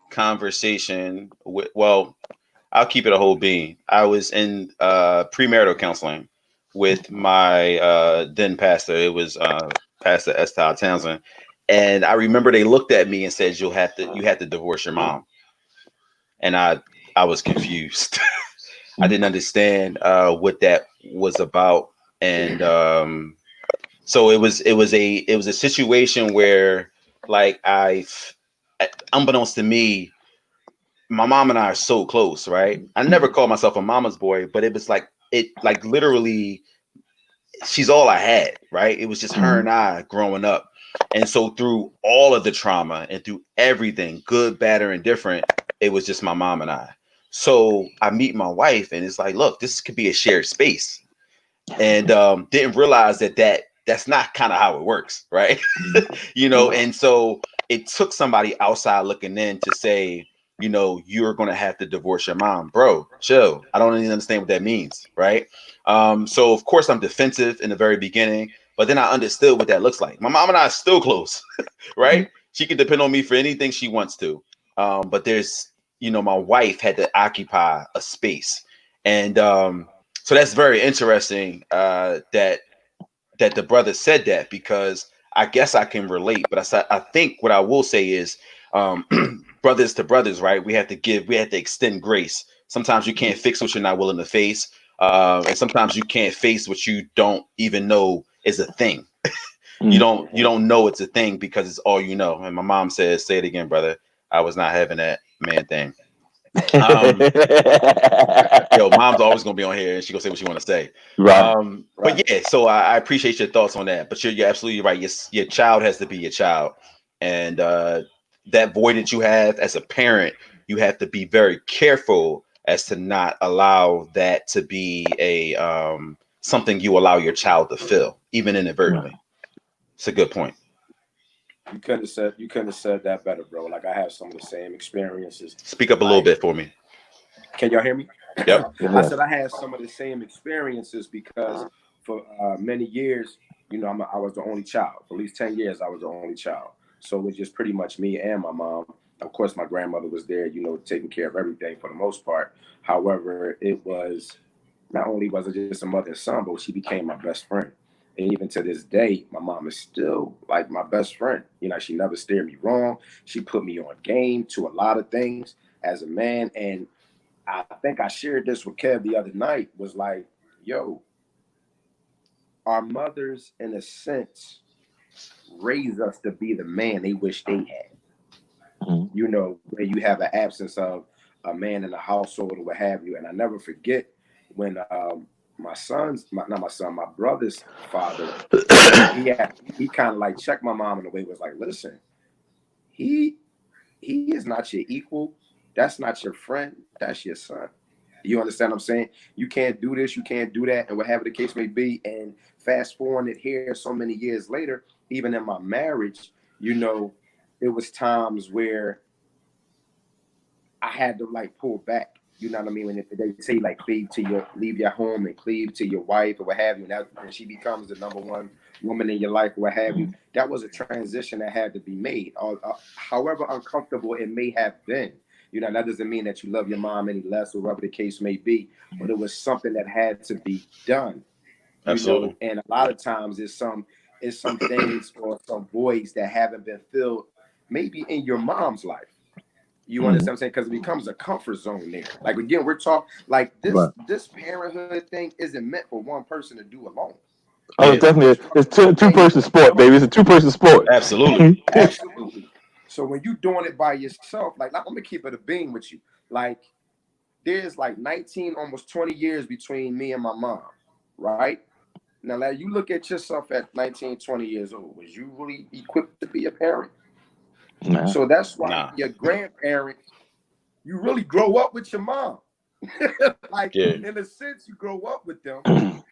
conversation with. Well, I'll keep it a whole being. I was in premarital counseling with my then pastor. It was Pastor S. Todd Townsend, and I remember they looked at me and said, you have to divorce your mom," and I was confused. I didn't understand what that was about, and so it was a situation where, like, unbeknownst to me, my mom and I are so close, right? I never called myself a mama's boy, but it was like literally she's all I had, right? It was just her and I growing up. And so through all of the trauma and through everything, good, bad, or indifferent, it was just my mom and I. So I meet my wife and it's like, look, this could be a shared space. And didn't realize that's not kind of how it works, right? And so it took somebody outside looking in to say, you're going to have to divorce your mom. Bro, chill. I don't even understand what that means, right? So of course I'm defensive in the very beginning, but then I understood what that looks like. My mom and I are still close, right? She can depend on me for anything she wants to. But there's, my wife had to occupy a space. And so that's very interesting that the brother said that, because I guess I can relate. But I think what I will say is, brothers to brothers, right? We have to extend grace. Sometimes you can't fix what you're not willing to face. And sometimes you can't face what you don't even know is a thing. You don't know it's a thing because it's all you know. And my mom says, say it again, brother. I was not having that man thing. Um, Yo, mom's always gonna be on here and she gonna say what she want to say. Right. But yeah, so I appreciate your thoughts on that. But you're absolutely right. Your child has to be your child, and that void that you have as a parent, you have to be very careful as to not allow that to be a something you allow your child to fill, even inadvertently. It's a good point. You couldn't have said that better, bro. Like I have some of the same experiences. Speak up a little Like, bit for me. can y'all hear me? Yep. I said I had some of the same experiences because for many years, I was the only child. For at least 10 years, I was the only child. So it was just pretty much me and my mom. Of course, my grandmother was there, taking care of everything for the most part. However, it was not only was it just a mother and son, but she became my best friend. And even to this day, my mom is still like my best friend. She never steered me wrong. She put me on game to a lot of things as a man. And I think I shared this with Kev the other night, was like, yo, our mothers, in a sense, raise us to be the man they wish they had. Where you have an absence of a man in the household or what have you. And I never forget when not my son, my brother's father, he kind of like checked my mom in a way, was like, listen, he he is not your equal. That's not your friend. That's your son. You understand what I'm saying? You can't do this, you can't do that, and whatever the case may be. And fast forwarding it here so many years later, even in my marriage, it was times where I had to like pull back. You know what I mean? When they say like leave your home and cleave to your wife or what have you, and she becomes the number one woman in your life or what have you. That was a transition that had to be made. However uncomfortable it may have been, that doesn't mean that you love your mom any less or whatever the case may be. But it was something that had to be done. Absolutely. And a lot of times it's some things or some voids that haven't been filled, maybe in your mom's life. You understand what I'm saying? Because it becomes a comfort zone there. Like again, we're talking like this parenthood thing isn't meant for one person to do alone. Oh, it's definitely it's two-person sport, baby. It's a two-person sport. Absolutely. Absolutely. So when you doing it by yourself, like I'm gonna keep it a beam with you. Like there's like 19, almost 20 years between me and my mom, right? Now, like, you look at yourself at 19, 20 years old. Was you really equipped to be a parent? Nah. So that's why your grandparent, you really grow up with your mom. Like in a sense, you grow up with them.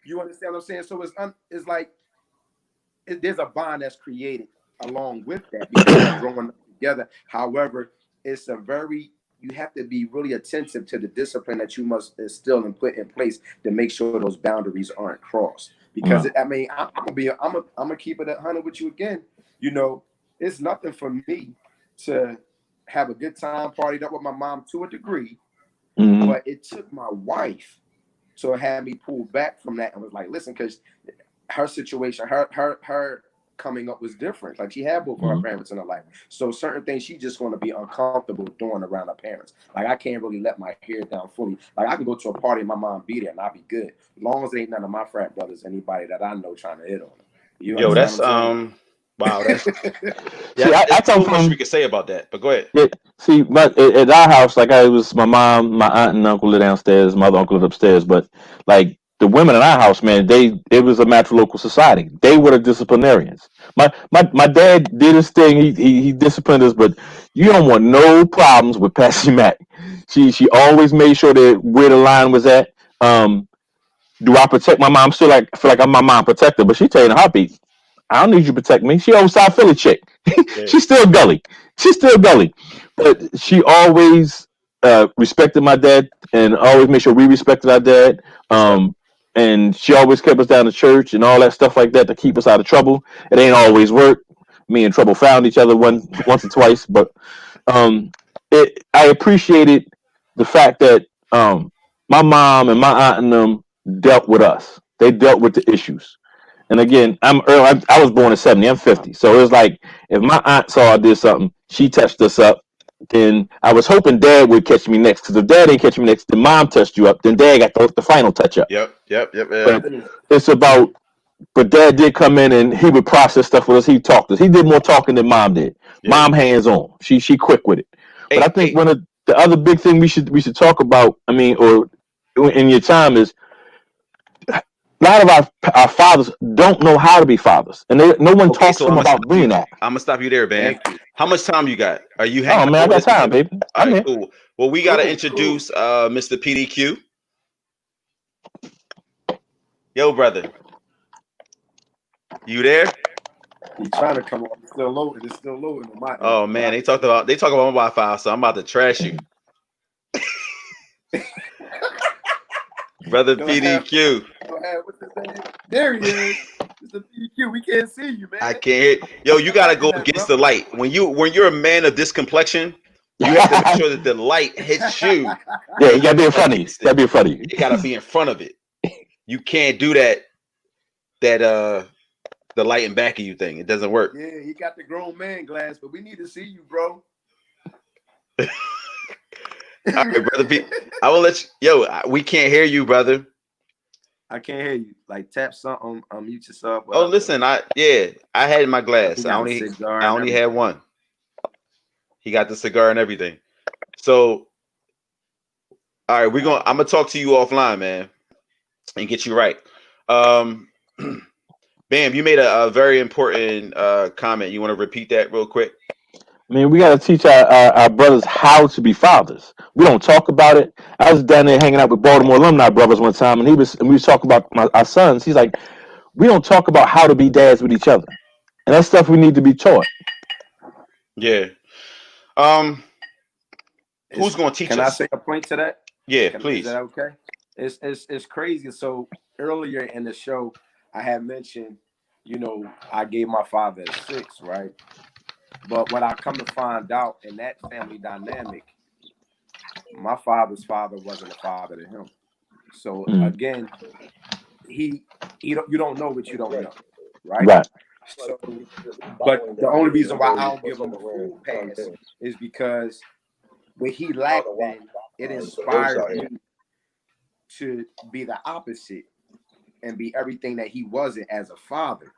You understand what I'm saying? So it's like there's a bond that's created along with that because you're growing up together. However, it's you have to be really attentive to the discipline that you must instill and put in place to make sure those boundaries aren't crossed. Because I mean, I'm gonna keep it 100 with you again. You know, it's nothing for me to have a good time partied up with my mom to a degree, but it took my wife to have me pull back from that and was like, listen, because her situation, her coming up was different. Like she had both of her parents in her life. So certain things she's just going to be uncomfortable doing around her parents. Like I can't really let my hair down fully. Like I can go to a party and my mom be there and I'll be good. As long as it ain't none of my frat brothers, anybody that I know trying to hit on them. Yo, that's wow, that's see, I come so much we could say about that, but go ahead. Yeah, see, but at our house, like it was my mom, my aunt and uncle live downstairs, my other uncle lived upstairs, but like the women in our house, man, it was a matrilocal society. They were the disciplinarians. My dad did his thing. He disciplined us, but you don't want no problems with Patsy Mac. She always made sure that where the line was at. Do I protect my mom? Still like feel like I'm my mom protector, but she tell you in a heartbeat, I don't need you to protect me. She old South Philly chick. She's still gully. She's still gully. But she always respected my dad and always made sure we respected our dad. And she always kept us down to church and all that stuff like that to keep us out of trouble. It ain't always worked. Me and Trouble found each other once or twice, but I appreciated the fact that my mom and my aunt and them dealt with us. They dealt with the issues. And again, I'm Earl. I was born in '70. I'm 50. So it was like if my aunt saw I did something, she touched us up. Then I was hoping Dad would catch me next. Because if Dad didn't catch me next, then Mom touched you up. Then Dad got the final touch up. Yep. But it's about. But Dad did come in and he would process stuff with us. He talked to us. He did more talking than Mom did. Mom hands on. She quick with it. But I think one of the other big thing we should talk about. I mean, or in your time is. A lot of our fathers don't know how to be fathers, and no one talks to them about doing that. I'm gonna stop you there, man. How much time you got? Are you hanging? Oh man, I got time, baby. All right, cool. Well, we gotta introduce Mr. PDQ. Yo, brother, you there? He's trying to come on. It's still loading. It's still loading. Oh man, they talk about my Wi-Fi, so I'm about to trash you. Brother PDQ. What's his name? There he is. Mr. PDQ. We can't see you, man. I can't. Yo, you gotta go against the light. When you're a man of this complexion, you have to make sure that the light hits you. Yeah, you gotta be in front of you. You gotta be in front of you. You gotta be in front of it. You can't do that the light in back of you thing. It doesn't work. Yeah, he got the grown man glass, but we need to see you, bro. All right, brother P. I will let you. Yo, we can't hear you, brother. I can't hear you. Like tap something, unmute yourself. Oh, listen, I had my glass. I only had one. He got the cigar and everything. So, all right, I'm gonna talk to you offline, man, and get you right. Bam, you made a very important comment. You want to repeat that real quick? I mean, we got to teach our brothers how to be fathers. We don't talk about it. I was down there hanging out with Baltimore alumni brothers one time, and we was talking about our sons. He's like, we don't talk about how to be dads with each other, and that's stuff we need to be taught. Yeah. Who's going to teach us? Can I say a point to that? Yeah, please. Is that okay? It's crazy. So earlier in the show, I had mentioned, I gave my father a 6, right? But what I come to find out in that family dynamic, my father's father wasn't a father to him. So again, you don't know what you don't know, right? So, but the only reason why I don't give him a full pass is because what he lacked then, it inspired me to be the opposite and be everything that he wasn't as a father.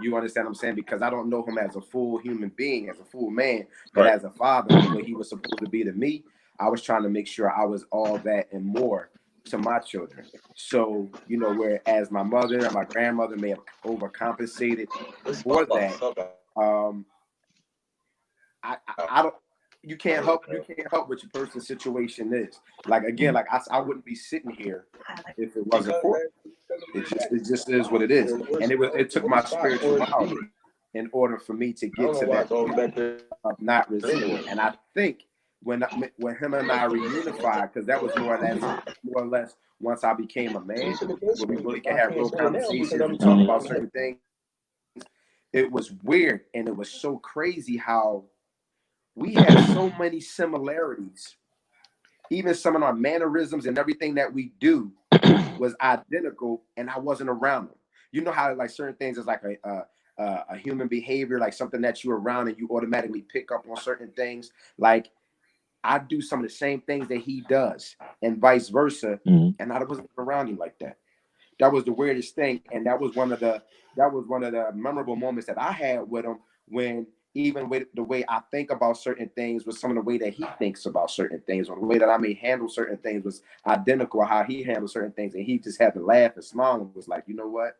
You understand what I'm saying? Because I don't know him as a full human being, as a full man, but as a father, what he was supposed to be to me, I was trying to make sure I was all that and more to my children. So, you know, whereas my mother and my grandmother may have overcompensated for that, I don't. You can't help what your person's situation is. Like again, like I wouldn't be sitting here if it wasn't for it. It just is what it is. And it took my spirituality in order for me to get to that point of not resisting. And I think when him and I reunified, because that was more or less once I became a man, where we really can have real conversations and talk about certain things. It was weird and it was so crazy how we had so many similarities. Even some of our mannerisms and everything that we do was identical, and I wasn't around them. You know how like certain things is like a human behavior, like something that you're around and you automatically pick up on certain things. Like I do some of the same things that he does, and vice versa, and I wasn't around him like that. That was the weirdest thing, and that was one of the memorable moments that I had with him when. Even with the way I think about certain things was some of the way that he thinks about certain things, or the way that I may handle certain things was identical how he handled certain things. And he just had to laugh and smile and was like, you know what?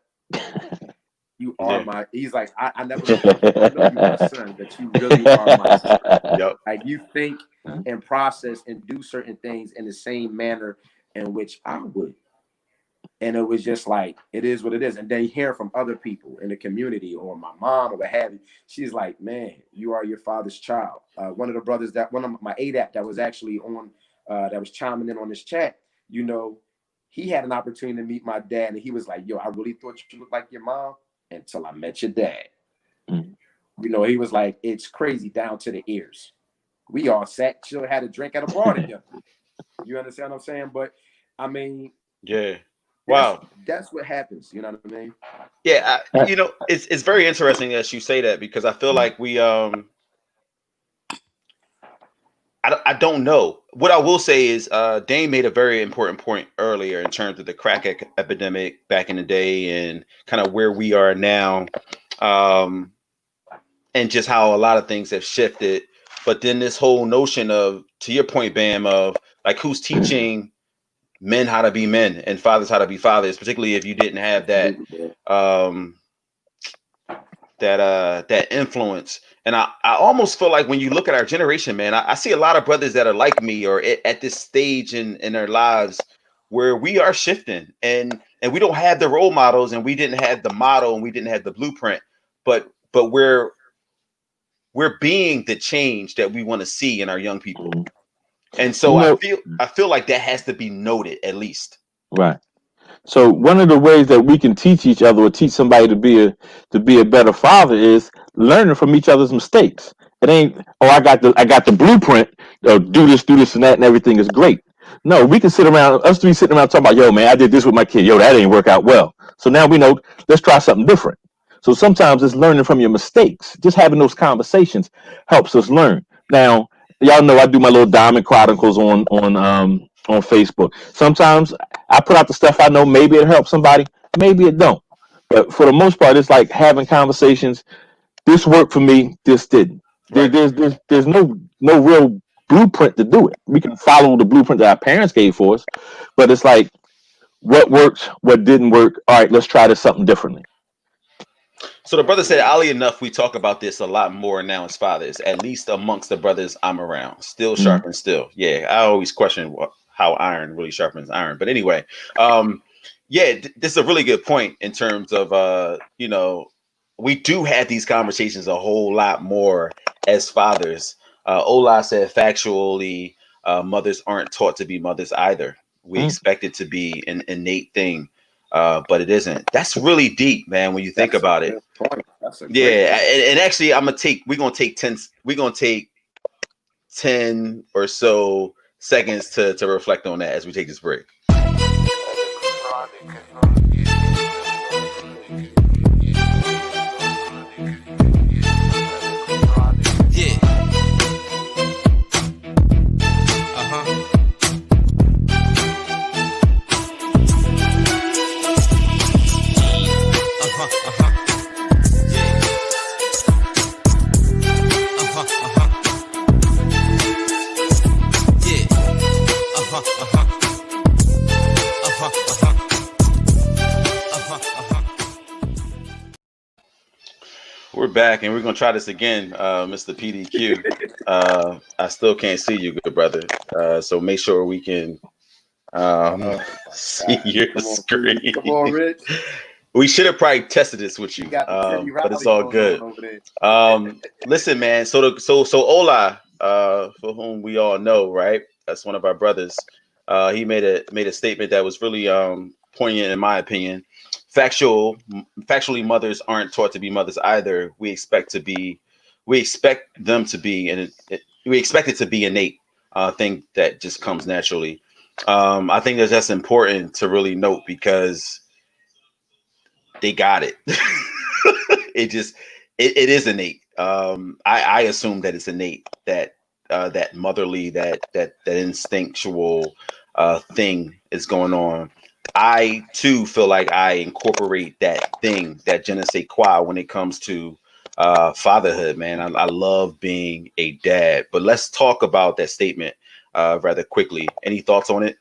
You are my, he's like, I never, I know you're my son, but you really are my son. Yep. Like you think and process and do certain things in the same manner in which I would. And it was just like, it is what it is. And then you hear from other people in the community or my mom or what have you. She's like, man, you are your father's child. One of the brothers one of my ADAP that was actually on, that was chiming in on this chat, you know, he had an opportunity to meet my dad. And he was like, yo, I really thought you looked like your mom until I met your dad. You know, he was like, it's crazy down to the ears. We all sat, chill, had a drink at a bar together. You understand what I'm saying? But I mean, yeah. Wow, that's what happens. You know what I mean? Yeah, you know, it's very interesting as you say that, because I feel like we I don't know. What I will say is Dane made a very important point earlier in terms of the crack epidemic back in the day and kind of where we are now, and just how a lot of things have shifted. But then this whole notion of, to your point, Bam, of like who's teaching men how to be men and fathers how to be fathers, particularly if you didn't have that that influence. And I almost feel like when you look at our generation, man, I see a lot of brothers that are like me or at this stage in their lives where we are shifting and we don't have the role models and we didn't have the model and we didn't have the blueprint, but we're being the change that we want to see in our young people. And so I feel like that has to be noted at least. Right. So one of the ways that we can teach each other or teach somebody to be a better father is learning from each other's mistakes. It ain't, oh, I got the blueprint, do this and that and everything is great. No, we can sit around, us three sitting around talking about, yo, man, I did this with my kid. Yo, that didn't work out well. So now we know, let's try something different. So sometimes it's learning from your mistakes. Just having those conversations helps us learn. Now, y'all know I do my little Diamond Chronicles on Facebook. Sometimes I put out the stuff I know, maybe it helps somebody, maybe it don't. But for the most part, it's like having conversations. This worked for me, this didn't. Right. There's no real blueprint to do it. We can follow the blueprint that our parents gave for us, but it's like what worked, what didn't work. All right, let's try this something differently. So the brother said, oddly enough, we talk about this a lot more now as fathers, at least amongst the brothers I'm around. Still sharp and still. Yeah, I always question how iron really sharpens iron. But anyway, this is a really good point in terms of, you know, we do have these conversations a whole lot more as fathers. Ola said factually, mothers aren't taught to be mothers either. We expect it to be an innate thing. But it isn't. That's really deep, man, when you think about it. And actually we're gonna take 10 or so seconds to reflect on that as we take this break. We're back, and we're gonna try this again, Mr. PDQ. I still can't see you, good brother. So make sure we can see your screen. Come on, Rich. We should have probably tested this with you, but it's all good. Listen, man. So Ola, for whom we all know, right? That's one of our brothers. He made a statement that was really poignant, in my opinion. Factually, mothers aren't taught to be mothers either. We expect them to be, and we expect it to be innate thing that just comes naturally. I think that's important to really note because they got it. It is innate. I assume that it's innate, that that motherly, that instinctual thing is going on. I too feel like I incorporate that thing, that je ne sais quoi, when it comes to fatherhood, man. I love being a dad. But let's talk about that statement rather quickly. Any thoughts on it?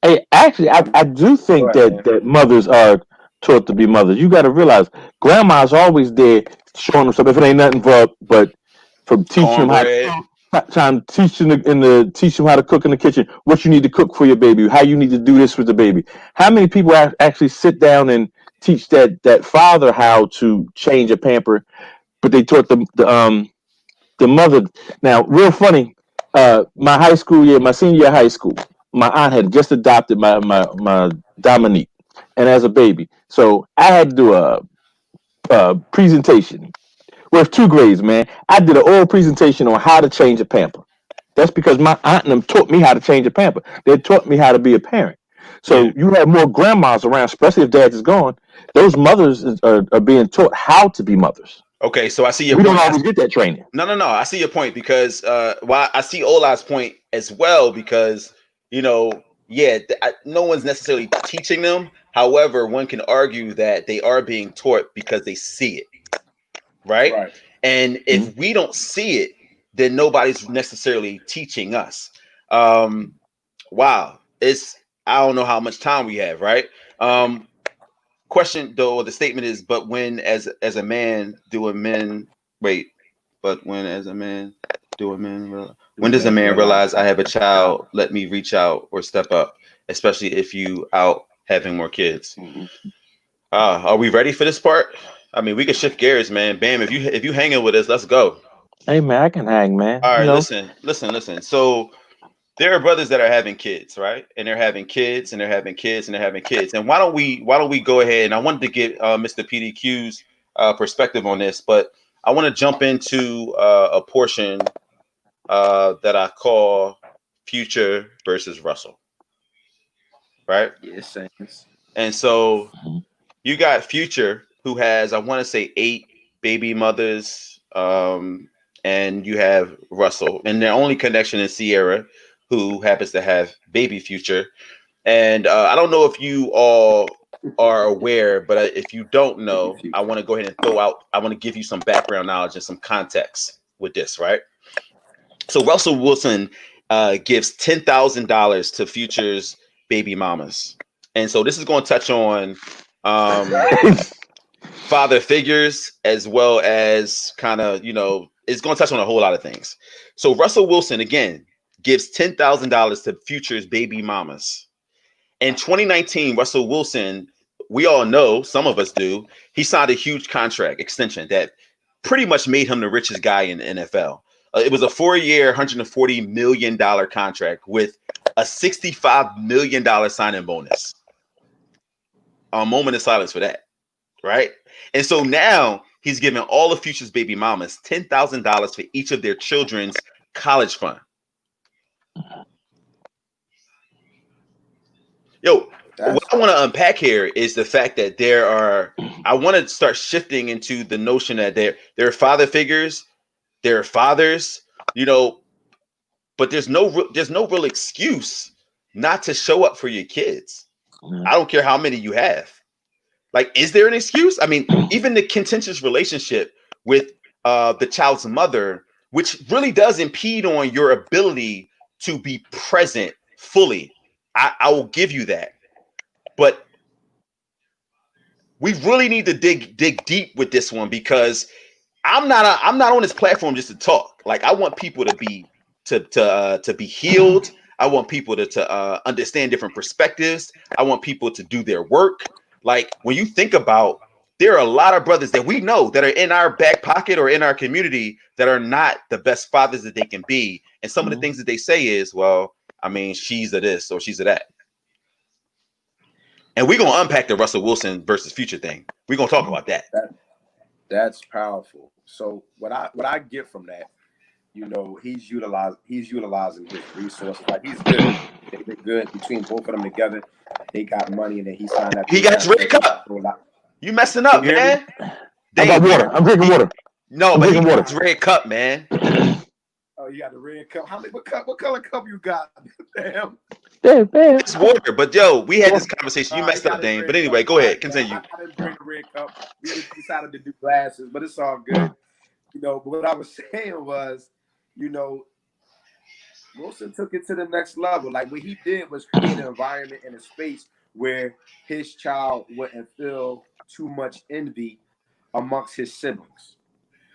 Hey, actually, I do think that mothers are taught to be mothers. You got to realize, grandma's always there showing them stuff. If it ain't nothing but from teaching them how to trying to teach them teach them how to cook in the kitchen, what you need to cook for your baby, how you need to do this with the baby. How many people actually sit down and teach that father how to change a pamper, but they taught the mother. Now, real funny. My high school year, my senior year of high school, my aunt had just adopted my Dominique, and as a baby, so I had to do a presentation worth 2 grades. Man, I did an oral presentation on how to change a pamper. That's because my aunt and them taught me how to change a pamper. They taught me how to be a parent. So you have more grandmas around, especially if dad is gone. Those mothers are being taught how to be mothers. Okay, so I see your We point. don't always get that training. No. I see your point because I see Ola's point as well because no one's necessarily teaching them. However, one can argue that they are being taught because they see it, right? And if we don't see it, then nobody's necessarily teaching us. Wow, I don't know how much time we have, right? Question though, the statement is, but when as a man do a men wait, but when as a man do a man when does a man realize I have a child? Let me reach out or step up, especially if you out having more kids. Are we ready for this part? I mean, we can shift gears, man. Bam, if you hanging with us, let's go. Hey man, I can hang, man. All right, listen. So there are brothers that are having kids, right? And they're having kids, and they're having kids, and they're having kids. And why don't we go ahead? And I wanted to get Mr. PDQ's perspective on this, but I want to jump into a portion that I call Future versus Russell, right? Yes. And so you got Future, who has, I want to say, 8 baby mothers, and you have Russell, and their only connection is Sierra, who happens to have baby Future. And I don't know if you all are aware, but if you don't know, I want to go ahead and I want to give you some background knowledge and some context with this, right? So Russell Wilson gives $10,000 to Future's baby mamas. And so this is going to touch on father figures as well as kind of, it's going to touch on a whole lot of things. So Russell Wilson, again, gives $10,000 to Future's baby mamas. In 2019, Russell Wilson, we all know, some of us do, he signed a huge contract extension that pretty much made him the richest guy in the NFL. It was a 4-year, $140 million contract with a $65 million signing bonus. A moment of silence for that, right? And so now he's giving all of Future's baby mamas $10,000 for each of their children's college fund. What I want to unpack here is the fact that I want to start shifting into the notion that there are father figures, there are fathers, but there's no real excuse not to show up for your kids. I don't care how many you have. Like, is there an excuse? I mean, even the contentious relationship with the child's mother, which really does impede on your ability to be present fully. I will give you that. But we really need to dig deep with this one, because I'm not on this platform just to talk. Like, I want people to be healed. I want people to understand different perspectives. I want people to do their work. Like, when you think about, there are a lot of brothers that we know that are in our back pocket or in our community that are not the best fathers that they can be. And some of the things that they say is, well, I mean, she's a this or she's a that. And we're gonna unpack the Russell Wilson versus Future thing. We're gonna talk about that. That's powerful. So what I get from that, he's utilizing his resources. Like, he's good. They're good between both of them together. They got money, and then he signed that. He got his red cup. You messing up, man. I got water. I'm drinking water. No, but he got his red cup, man. Oh, you got the red cup. What color cup you got? Damn. It's water. But yo, we had this conversation. You messed up, Dane. But anyway, go ahead. Continue. I didn't bring the red cup. We just decided to do glasses, but it's all good. But what I was saying was, Wilson took it to the next level. Like, what he did was create an environment and a space where his child wouldn't feel too much envy amongst his siblings.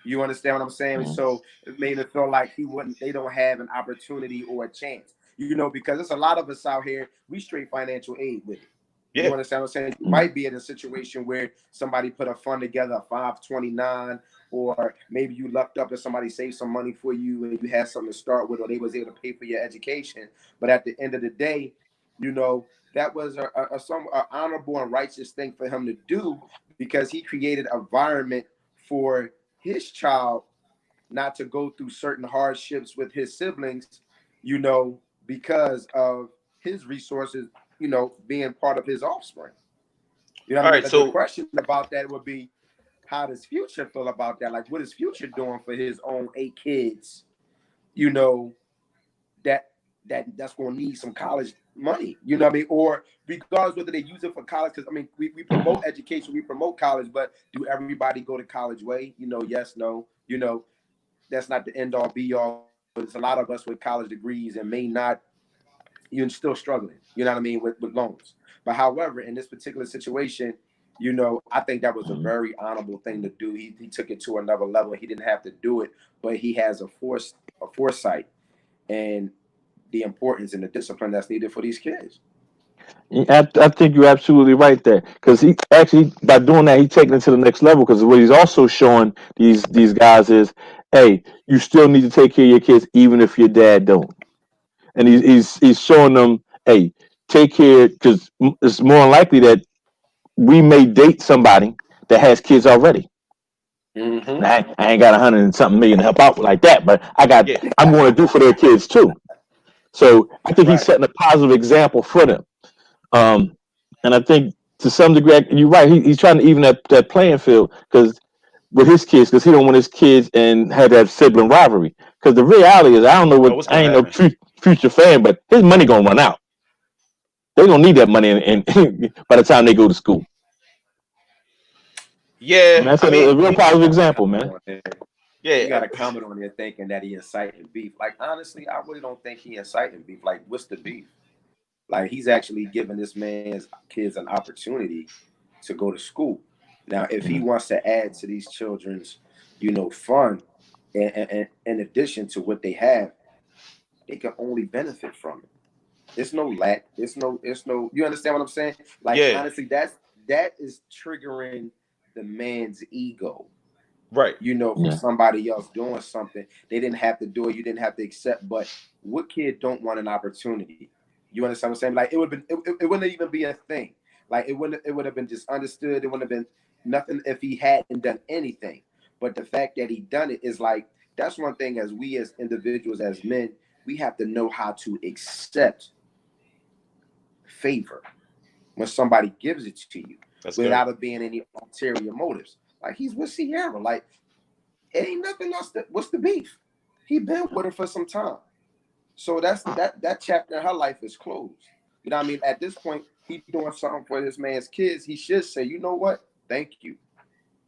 You understand what I'm saying? So it made it feel like they don't have an opportunity or a chance. Because there's a lot of us out here, we straight financial aid with it. Yeah. You understand what I'm saying? You might be in a situation where somebody put a fund together, a 529, or maybe you lucked up and somebody saved some money for you and you had something to start with, or they was able to pay for your education. But at the end of the day, that was a honorable and righteous thing for him to do, because he created an environment for his child not to go through certain hardships with his siblings, because of his resources, being part of his offspring. All right, so the question about that would be, how does Future feel about that? Like, what is Future doing for his own 8 kids? That's going to need some college money. You know what I mean? Or regardless whether they use it for college, because we promote education, we promote college, but do everybody go to college way? Yes, no. That's not the end all be all. But it's a lot of us with college degrees and may not, you're still struggling. You know what I mean, with loans. But however, in this particular situation, I think that was a very honorable thing to do. He took it to another level. He didn't have to do it, but he has a foresight and the importance and the discipline that's needed for these kids. I think you're absolutely right there, because he actually, by doing that, he's taking it to the next level. Because what he's also showing these guys is, hey, you still need to take care of your kids even if your dad don't. And he's showing them, hey, take care, because it's more likely that we may date somebody that has kids already. Mm-hmm. I ain't got 100 and something million to help out like that, but I'm going to do for their kids too. So I think he's setting a positive example for them. And I think to some degree, you're right. He's trying to even that playing field, because with his kids, because he don't want his kids and have that sibling rivalry. Because the reality is, I ain't no Future fan, but his money gonna run out. They're gonna need that money, and by the time they go to school. Yeah, that's a real positive example, man. Yeah, you got to comment on there thinking that he inciting beef. Like, honestly, I really don't think he inciting beef. Like, what's the beef? Like, he's actually giving this man's kids an opportunity to go to school. Now, if he wants to add to these children's, fun, and in addition to what they have, they can only benefit from it. There's no lack. It's no. You understand what I'm saying? Like, honestly, that is triggering the man's ego. Right. For somebody else doing something. They didn't have to do it. You didn't have to accept. But what kid don't want an opportunity? You understand what I'm saying? Like, it wouldn't even be a thing. Like, it would have been just understood. It wouldn't have been nothing if he hadn't done anything. But the fact that he done it is like, that's one thing as we as individuals, as men, we have to know how to accept favor when somebody gives it to you without it being any ulterior motives. Like, he's with Sierra. Like, it ain't nothing else. What's the beef? He been with her for some time. So that chapter in her life is closed. You know what I mean? At this point, he doing something for this man's kids. He should say, you know what? Thank you.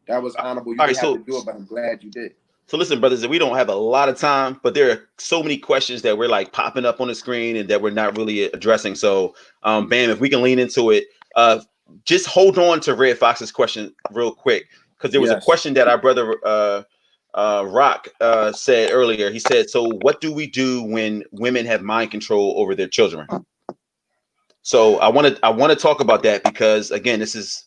That was honorable. You didn't have to do it, but I'm glad you did. So listen, brothers, we don't have a lot of time, but there are so many questions that we're like popping up on the screen and that we're not really addressing. So, Bam, if we can lean into it, Just hold on to Red Fox's question real quick, because there was a question that our brother Rock said earlier. He said, "So what do we do when women have mind control over their children?" So I want to talk about that, because again, this is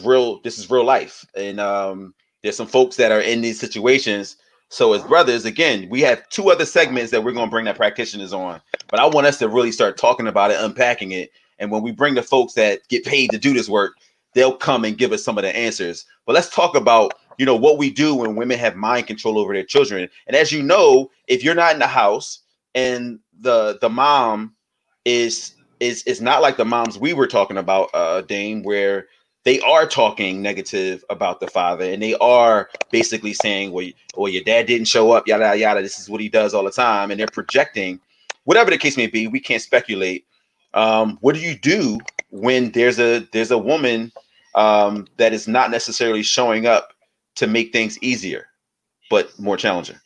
real life, and there's some folks that are in these situations. So as brothers, again, we have 2 other segments that we're going to bring the practitioners on, but I want us to really start talking about it, unpacking it, and when we bring the folks that get paid to do this work, they'll come and give us some of the answers. But let's talk about, what we do when women have mind control over their children. And as you know, if you're not in the house and the mom is not like the moms we were talking about, Dame, where they are talking negative about the father, and they are basically saying, well, your dad didn't show up, yada yada, this is what he does all the time, and they're projecting. Whatever the case may be, we can't speculate. What do you do when there's a woman that is not necessarily showing up to make things easier, but more challenging?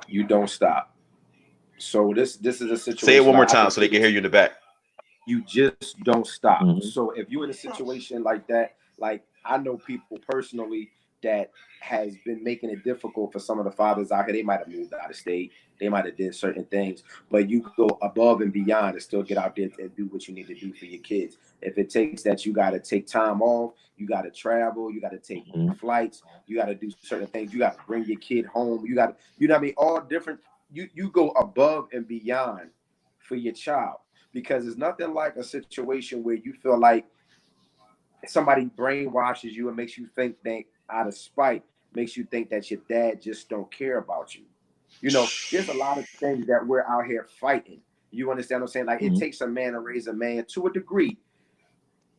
You don't stop. So this is a situation. Say it one more time so they can hear you in the back. You just don't stop. So if you're in a situation like that, like I know people personally that has been making it difficult for some of the fathers out here. They might have moved out of state, they might have did certain things, but you go above and beyond and still get out there and do what you need to do for your kids. If it takes that you got to take time off, you got to travel, you got to take flights, you got to do certain things, you got to bring your kid home, you got to, what I mean, all different. You go above and beyond for your child. Because it's nothing like a situation where you feel like somebody brainwashes you and makes you think that out of spite, makes you think that your dad just don't care about you. There's a lot of things that we're out here fighting. You understand what I'm saying? Like it takes a man to raise a man to a degree.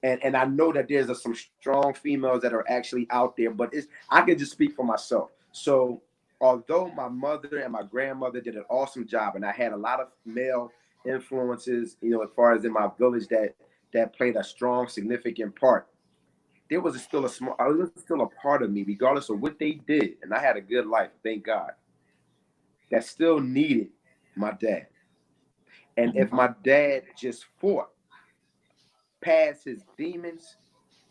And I know that there's some strong females that are actually out there, but I can just speak for myself. So although my mother and my grandmother did an awesome job, and I had a lot of male influences, as far as in my village that played a strong, significant part, there was still a part of me, regardless of what they did, and I had a good life, thank God, that still needed my dad. And if my dad just fought past his demons,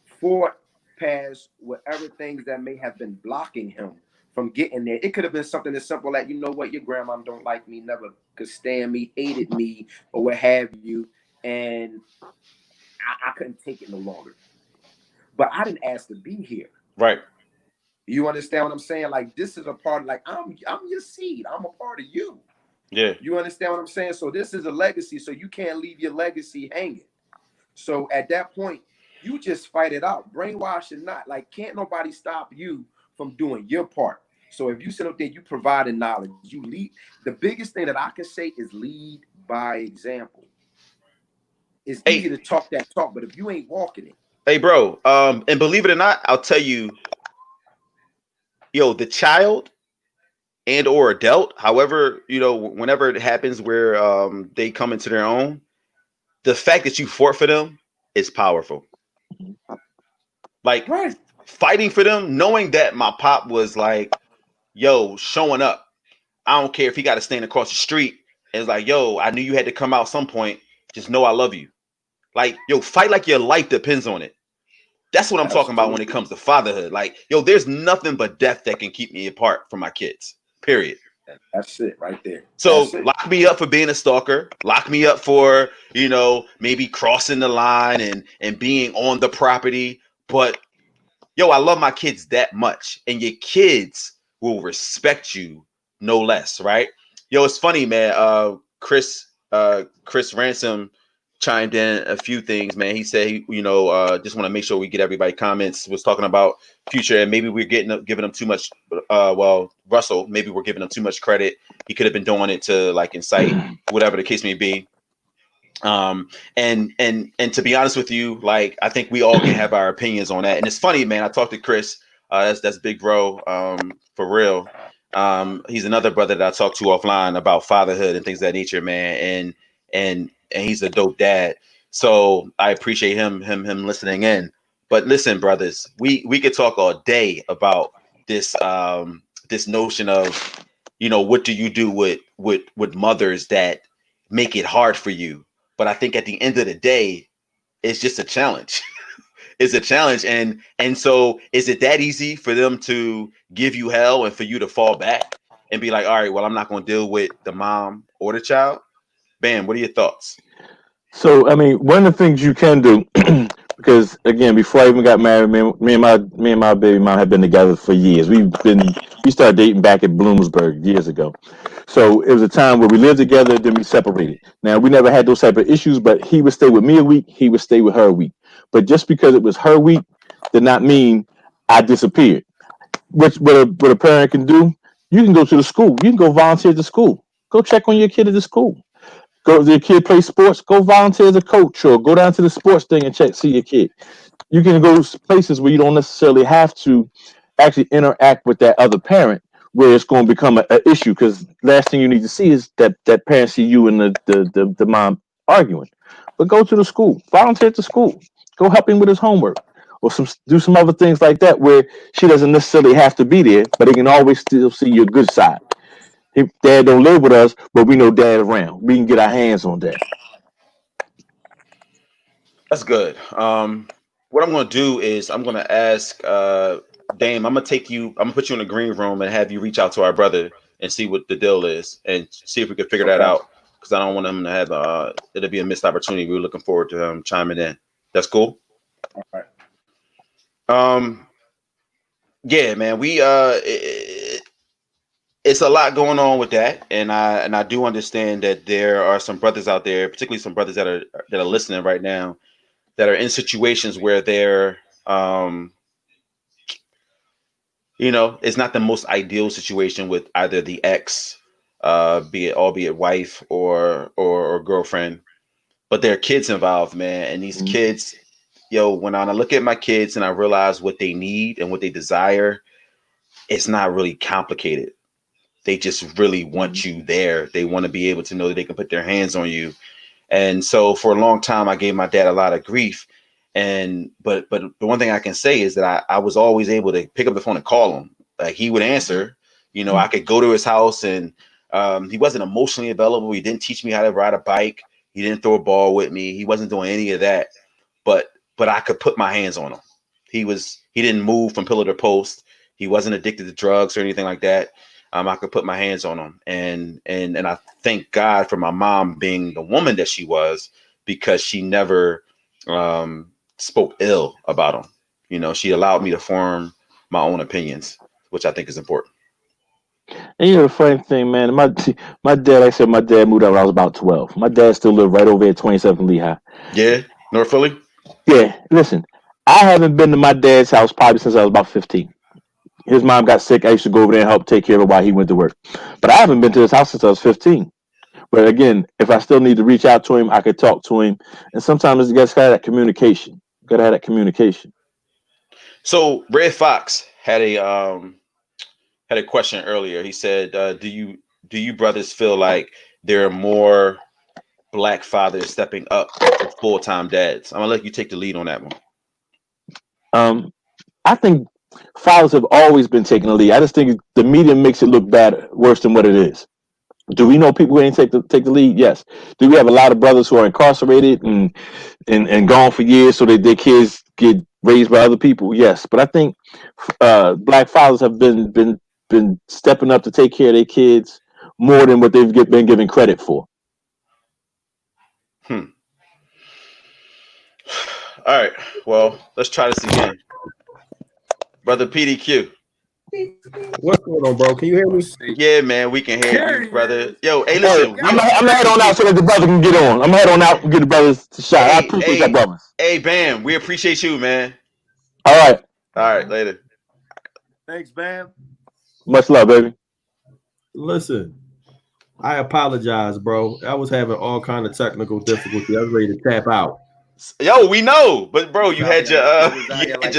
fought past whatever things that may have been blocking him from getting there. It could have been something as simple as, your grandma don't like me, never could stand me, hated me, or what have you, and I couldn't take it no longer. But I didn't ask to be here. Right. You understand what I'm saying? Like, this is a part, like, I'm your seed. I'm a part of you. Yeah. You understand what I'm saying? So this is a legacy, so you can't leave your legacy hanging. So at that point, you just fight it out. Brainwash or not, like, can't nobody stop you from doing your part. So if you sit up there, you provide the knowledge, you lead. The biggest thing that I can say is lead by example. It's easy to talk that talk, but if you ain't walking it. Hey, bro, and believe it or not, I'll tell you, the child and or adult, however, whenever it happens where they come into their own, the fact that you fought for them is powerful. Like, right. Fighting for them, knowing that my pop was like, showing up. I don't care if he got to stand across the street. And it's like, I knew you had to come out some point. Just know I love you. Like, fight like your life depends on it. That's what I'm talking about when it comes to fatherhood. Like, there's nothing but death that can keep me apart from my kids. Period. That's it right there. So lock me up for being a stalker. Lock me up for, maybe crossing the line and being on the property. But, I love my kids that much. And your kids will respect you no less, right? It's funny, man. Chris Ransom chimed in a few things, man. He said, just want to make sure we get everybody comments. Was talking about Future, and maybe we're giving him too much. Russell, maybe we're giving him too much credit. He could have been doing it to like incite, whatever the case may be. And to be honest with you, like, I think we all can have our opinions on that. And it's funny, man. I talked to Chris. That's big bro. For real. He's another brother that I talked to offline about fatherhood and things of that nature, man. And he's a dope dad. So I appreciate him listening in. But listen, brothers, we could talk all day about this this notion of, what do you do with mothers that make it hard for you? But I think at the end of the day, it's just a challenge. It's a challenge, and so is it that easy for them to give you hell and for you to fall back and be like, all right, well, I'm not going to deal with the mom or the child? Bam, what are your thoughts? So, I mean, one of the things you can do, because again, before I even got married, me and my baby mom have been together for years. We started dating back at Bloomsburg years ago. So it was a time where we lived together, then we separated. Now we never had those type of issues, but he would stay with me a week, he would stay with her a week. But just because it was her week did not mean I disappeared. What a parent can do, you can go to the school, you can go volunteer at the school, go check on your kid at the school. Go, if your kid plays sports, go volunteer as a coach or go down to the sports thing and see your kid. You can go places where you don't necessarily have to actually interact with that other parent, where it's going to become a issue. Because last thing you need to see is that parent see you and the mom arguing. But go to the school, volunteer at the school, go help him with his homework, or do some other things like that where she doesn't necessarily have to be there, but they can always still see your good side. Dad don't live with us, but we know dad around. We can get our hands on dad. That's good. What I'm going to do is I'm going to ask Dame. I'm gonna put you in the green room and have you reach out to our brother and see what the deal is and see if we can figure that out. Because I don't want him to have it'll be a missed opportunity. We're looking forward to him chiming in. That's cool. All right. Yeah, man. It's a lot going on with that, and I do understand that there are some brothers out there, particularly some brothers that are listening right now, that are in situations where they're it's not the most ideal situation with either the ex, albeit wife or girlfriend, but there are kids involved, man. And these kids, when I look at my kids and I realize what they need and what they desire, it's not really complicated. They just really want you there. They want to be able to know that they can put their hands on you. And so for a long time, I gave my dad a lot of grief. But the one thing I can say is that I was always able to pick up the phone and call him. Like he would answer. I could go to his house, and he wasn't emotionally available. He didn't teach me how to ride a bike. He didn't throw a ball with me. He wasn't doing any of that. But I could put my hands on him. He didn't move from pillar to post. He wasn't addicted to drugs or anything like that. I could put my hands on him, and I thank God for my mom being the woman that she was, because she never spoke ill about him. She allowed me to form my own opinions, which I think is important. And the funny thing, man, my dad, like I said, my dad moved out when I was about 12. My dad still lived right over at 27th Lehigh. Yeah, North Philly. Yeah, listen, I haven't been to my dad's house probably since I was about 15. His mom got sick. I used to go over there and help take care of her while he went to work. But I haven't been to his house since I was 15. But again, if I still need to reach out to him, I could talk to him. And sometimes you guys have that communication. You gotta have that communication. So Red Fox had a question earlier. He said, "Do you brothers feel like there are more black fathers stepping up to full-time dads?" I'm gonna let you take the lead on that one. I think fathers have always been taking the lead. I just think the media makes it look bad, worse than what it is. Do we know people who ain't take the lead? Yes. Do we have a lot of brothers who are incarcerated and gone for years so that their kids get raised by other people? Yes. But I think black fathers have been stepping up to take care of their kids more than what they've been given credit for. All right. Well, let's try this again. Brother PDQ. What's going on, bro? Can you hear me? Yeah, man, we can hear you, brother. Yo, hey, listen. I'm gonna head on out so that the brother can get on. I'm gonna head on out and get the brothers to shot. I appreciate that, brothers. Hey, Bam, we appreciate you, man. All right, later. Thanks, Bam. Much love, baby. Listen, I apologize, bro. I was having all kind of technical difficulty. I was ready to tap out. Yo, we know, but bro, you had your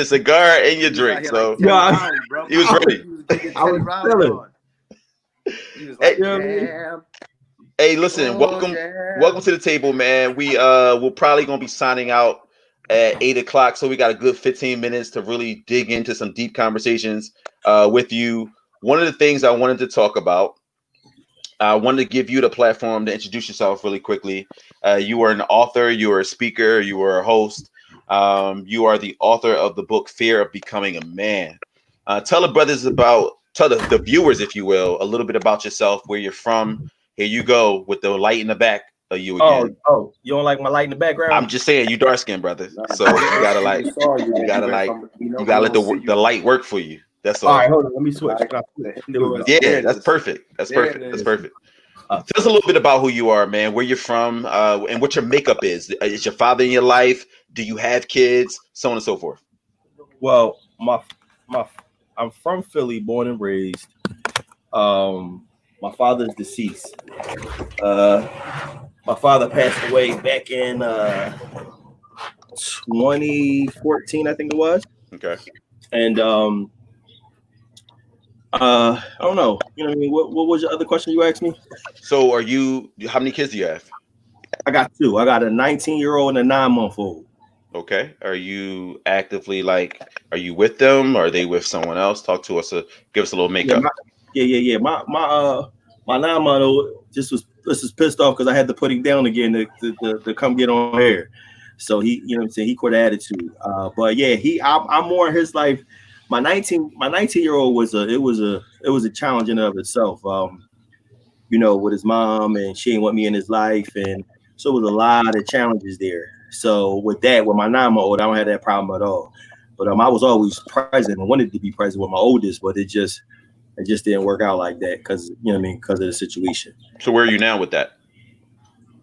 cigar and your drink, so yeah, he was ready. I was feeling. He was like, Hey, listen, welcome to the table, man. We're probably gonna be signing out at 8:00, so we got a good 15 minutes to really dig into some deep conversations with you. One of the things I wanted to talk about I wanted to give you the platform to introduce yourself really quickly. You are an author, you are a speaker, you are a host. You are the author of the book Fear of Becoming a Man. Tell the viewers, if you will, a little bit about yourself, where you're from. Here you go with the light in the back of you again. Oh, you don't like my light in the background? I'm just saying, you dark skinned, brother. So you gotta let the light work for you. That's all. All right, hold on. Let me switch. Yeah, that's perfect. That's perfect. That's perfect. Tell us a little bit about who you are, man, where you're from, and what your makeup is. Is your father in your life? Do you have kids? So on and so forth. Well, I'm from Philly, born and raised. My father's deceased. My father passed away back in 2014, I think it was. Okay. And I don't know. You know what I mean? What was your other question you asked me? So how many kids do you have? I got two. I got a 19-year-old and a 9-month-old. Okay. Are you actively are you with them? Or are they with someone else? Talk to us. Give us a little makeup. Yeah. My 9-month-old just was pissed off because I had to put him down again to come get on air. So he, you know what I'm saying, he quit attitude. But yeah, I'm more in his life. My 19-year-old was a challenge in and of itself. You know, with his mom, and she didn't want me in his life, and so it was a lot of challenges there. So with my 9-month-old, I don't have that problem at all. But I was always present and wanted to be present with my oldest, but it just didn't work out like that because, you know what I mean, because of the situation. So where are you now with that?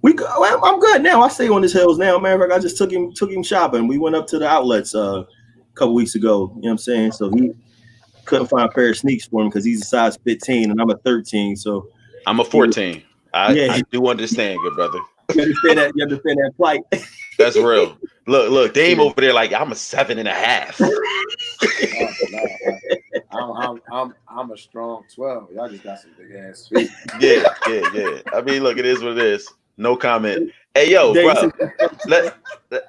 I'm good now. I stay on his hills now. Matter of fact, I just took him shopping. We went up to the outlets a couple weeks ago. You know what I'm saying? So he couldn't find a pair of sneaks for him because he's a size 15 and I'm a 13. So I'm a 14. I do understand, good brother. You understand that plight? That's real. Look, Dame over there like I'm a 7.5. I'm a strong 12. Y'all just got some big ass feet. Yeah. I mean, look, it is what it is. No comment. Hey, yo, bro.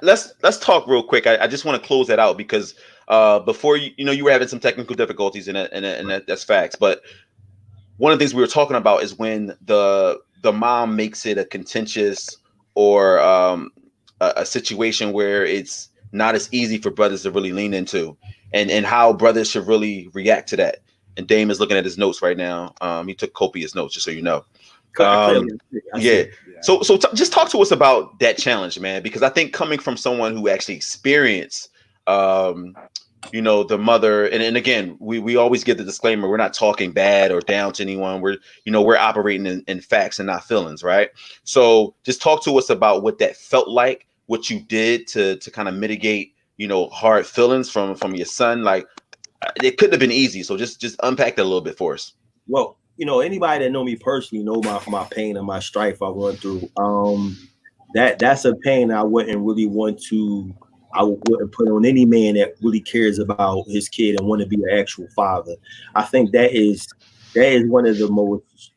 Let's talk real quick. I just want to close that out because before you were having some technical difficulties and that's facts. But one of the things we were talking about is when the mom makes it a contentious or a situation where it's not as easy for brothers to really lean into, and how brothers should really react to that. And Dame is looking at his notes right now. He took copious notes, just so you know. Yeah. So just talk to us about that challenge, man, because I think coming from someone who actually experienced, the mother, and again, we always give the disclaimer: we're not talking bad or down to anyone. We're operating in facts and not feelings, right? So just talk to us about what that felt like, what you did to kind of mitigate, hard feelings from your son. Like, it couldn't have been easy. So just unpack that a little bit for us. Well, anybody that know me personally know my pain and my strife I went through. That's a pain I wouldn't put on any man that really cares about his kid and want to be an actual father. I think that is one of the most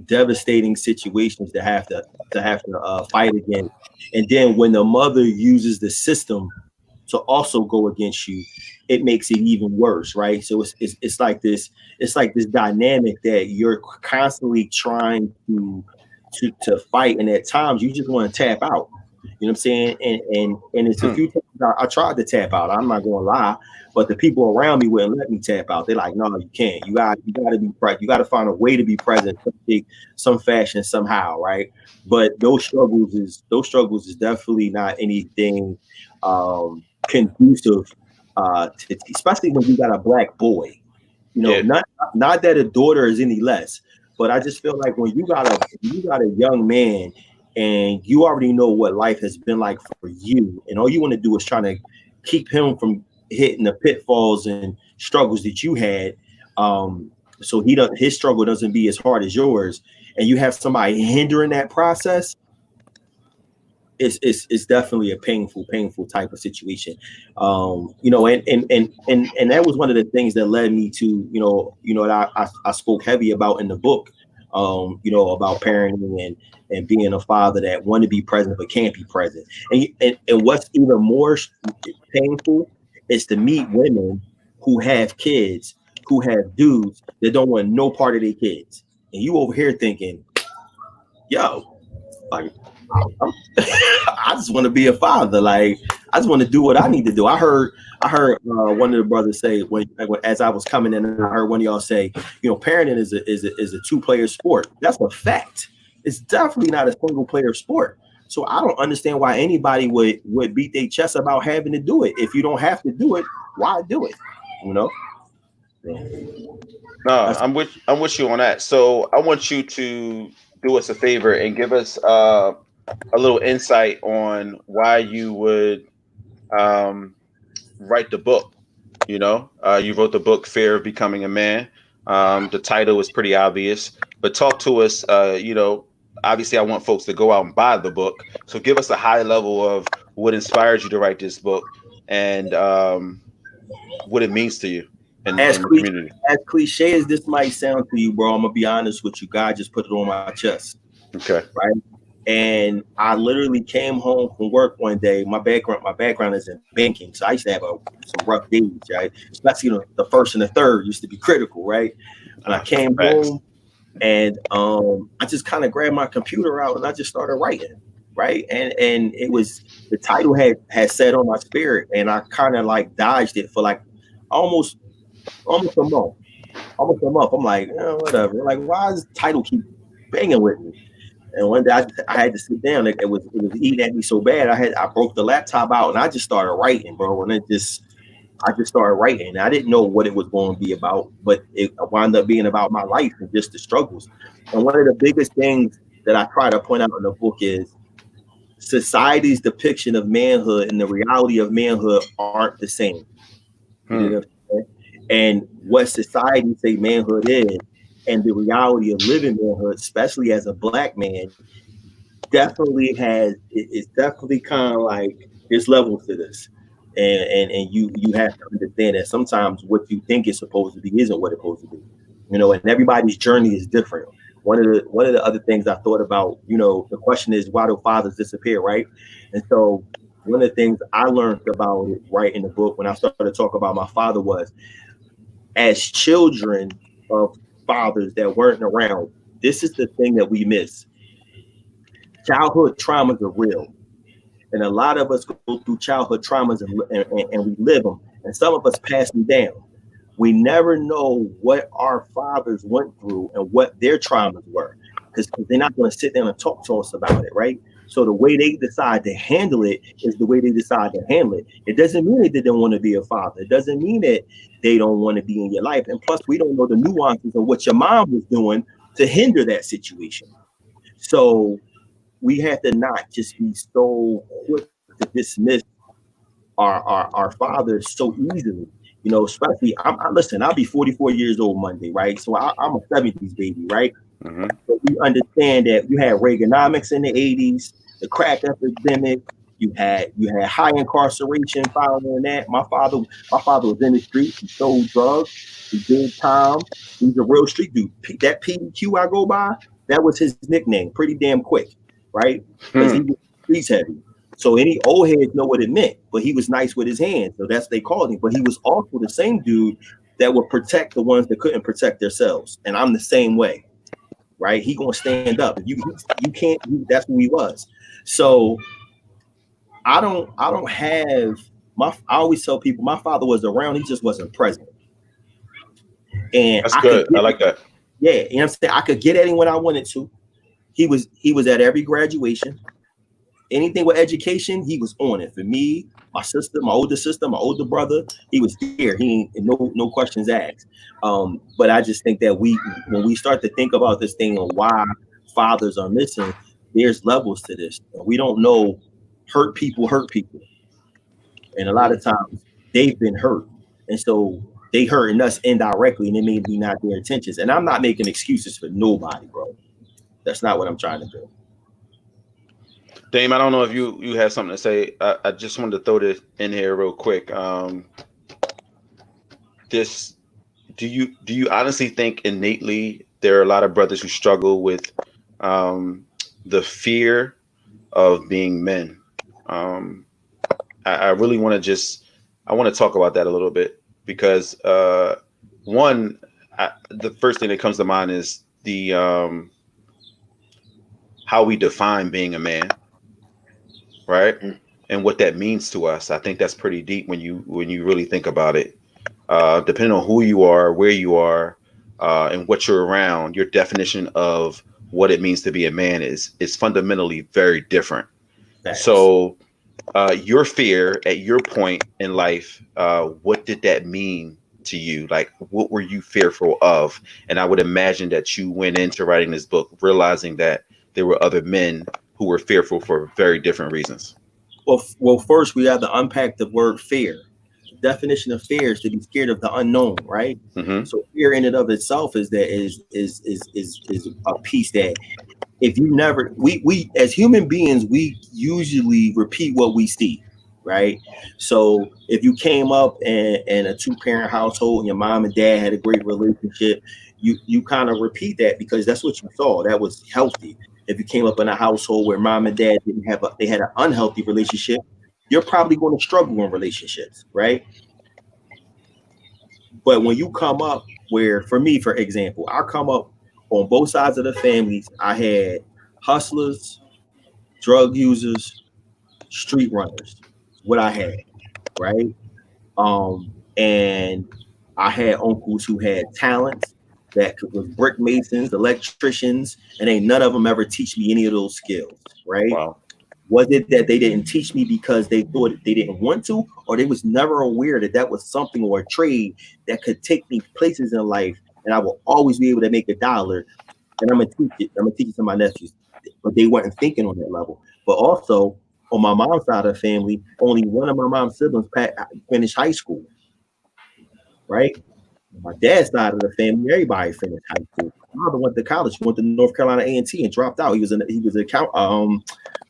devastating situations to have to fight against. And then when the mother uses the system to also go against you, it makes it even worse, right? So it's like this dynamic that you're constantly trying to fight, and at times you just want to tap out. You know what I'm saying? And it's a few times I tried to tap out. I'm not gonna lie, but the people around me wouldn't let me tap out. They're like, no, you can't. You got to be present. You got to find a way to be present, some fashion, somehow, right? But those struggles is definitely not anything conducive especially when you got a black boy. Not that a daughter is any less, but I just feel like when you got a young man and you already know what life has been like for you, and all you want to do is trying to keep him from hitting the pitfalls and struggles that you had, so his struggle doesn't be as hard as yours, and you have somebody hindering that process. It's definitely a painful type of situation. And that was one of the things that led me to, that I spoke heavy about in the book, about parenting and being a father that want to be present but can't be present. And what's even more painful is to meet women who have kids, who have dudes that don't want no part of their kids. and you over here thinking, yo, like, I just want to be a father. Like, I just want to do what I need to do. I heard one of the brothers say as I was coming in, I heard one of y'all say, parenting is a 2-player sport. That's a fact. It's definitely not a single player sport. So I don't understand why anybody would beat their chest about having to do it. If you don't have to do it, why do it? No, I'm with you on that. So I want you to do us a favor and give us a little insight on why you would write the book. You wrote the book Fear of Becoming a Man. The title is pretty obvious, but talk to us. Obviously I want folks to go out and buy the book, so give us a high level of what inspired you to write this book and what it means to you in the community. As cliche as this might sound to you, bro, I'm gonna be honest with you. God just put it on my chest. Okay. Right. And I literally came home from work one day. My background is in banking, so I used to have some rough days, right? Especially the first and the third used to be critical, right? And I came home, and I just kind of grabbed my computer out and I just started writing, right? And it was, the title had set on my spirit, and I kind of like dodged it for like almost a month. I'm like, whatever. Like, why does the title keep banging with me? And one day I had to sit down. It was eating at me so bad. I broke the laptop out and I just started writing, bro. And I just started writing. And I didn't know what it was going to be about, but it wound up being about my life and just the struggles. And one of the biggest things that I try to point out in the book is society's depiction of manhood and the reality of manhood aren't the same. You know what I'm saying? And what society say manhood is, and the reality of living manhood, especially as a Black man, it's definitely kind of like there's levels to this. And you have to understand that sometimes what you think is supposed to be isn't what it's supposed to be. And everybody's journey is different. One of the other things I thought about, the question is, why do fathers disappear, right? And so one of the things I learned about it right in the book when I started to talk about my father was, as children of fathers that weren't around, this is the thing that we miss. Childhood traumas are real, and a lot of us go through childhood traumas and we live them, and some of us pass them down. We never know what our fathers went through and what their traumas were, because they're not going to sit down and talk to us about it, right? So the way they decide to handle it is the way they decide to handle it. It doesn't mean that they don't want to be a father. It doesn't mean that they don't want to be in your life. And plus, we don't know the nuances of what your mom was doing to hinder that situation. So we have to not just be so quick to dismiss our fathers so easily. Especially, I'll be 44 years old Monday, right? So I'm a 70s baby, right? Mm-hmm. But we understand that you had Reaganomics in the 80s, the crack epidemic. You had high incarceration following that. My father was in the streets. He sold drugs. He did time. He's a real street dude. That PDQ I go by, that was his nickname. Pretty damn quick, right? Because he was streets heavy. So any old heads know what it meant. But he was nice with his hands, so that's what they called him. But he was also the same dude that would protect the ones that couldn't protect themselves. And I'm the same way. Right, he gonna stand up. You can't. That's who he was. So I don't have I always tell people my father was around. He just wasn't present. And that's good. I like that. Yeah, you know what I'm saying. I could get at him when I wanted to. He was at every graduation. Anything with education, he was on it. For me, my sister, my older sister, my older brother, he was there. He ain't no questions asked. But I just think that when we start to think about this thing and why fathers are missing, there's levels to this. We don't know. Hurt people, and a lot of times they've been hurt, and so they hurting us indirectly, and it may be not their intentions. And I'm not making excuses for nobody, bro. That's not what I'm trying to do. Dame, I don't know if you have something to say. I just wanted to throw this in here real quick. Do you honestly think innately there are a lot of brothers who struggle with the fear of being men? I really want to talk about that a little bit because the first thing that comes to mind is the how we define being a man, right? And what that means to us. I think that's pretty deep when you really think about it. Depending on who you are, where you are, and what you're around, your definition of what it means to be a man is fundamentally very different. Facts. So, your fear at your point in life, what did that mean to you? Like, what were you fearful of? And I would imagine that you went into writing this book realizing that there were other men who were fearful for very different reasons. Well, first we have to unpack the word fear. The definition of fear is to be scared of the unknown, right? Mm-hmm. So fear in and of itself is a piece that if you never we as human beings we usually repeat what we see, right? So if you came up in a two-parent household and your mom and dad had a great relationship, you kind of repeat that because that's what you saw. That was healthy. If you came up in a household where mom and dad they had an unhealthy relationship, you're probably going to struggle in relationships, right? But when you come up where, for me, for example, I come up on both sides of the families. I had hustlers, drug users, street runners. What I had, right? And I had uncles who had talents that was brick masons, electricians, and ain't none of them ever teach me any of those skills, right? Wow. Was it that they didn't teach me because they thought they didn't want to, or they was never aware that that was something or a trade that could take me places in life, and I will always be able to make a dollar, and I'm gonna teach it. I'm gonna teach it to my nephews, but they weren't thinking on that level. But also on my mom's side of the family, only one of my mom's siblings finished high school, right? My dad's side of the family, everybody finished high school. My father went to college, went to North Carolina A&T and dropped out. He was a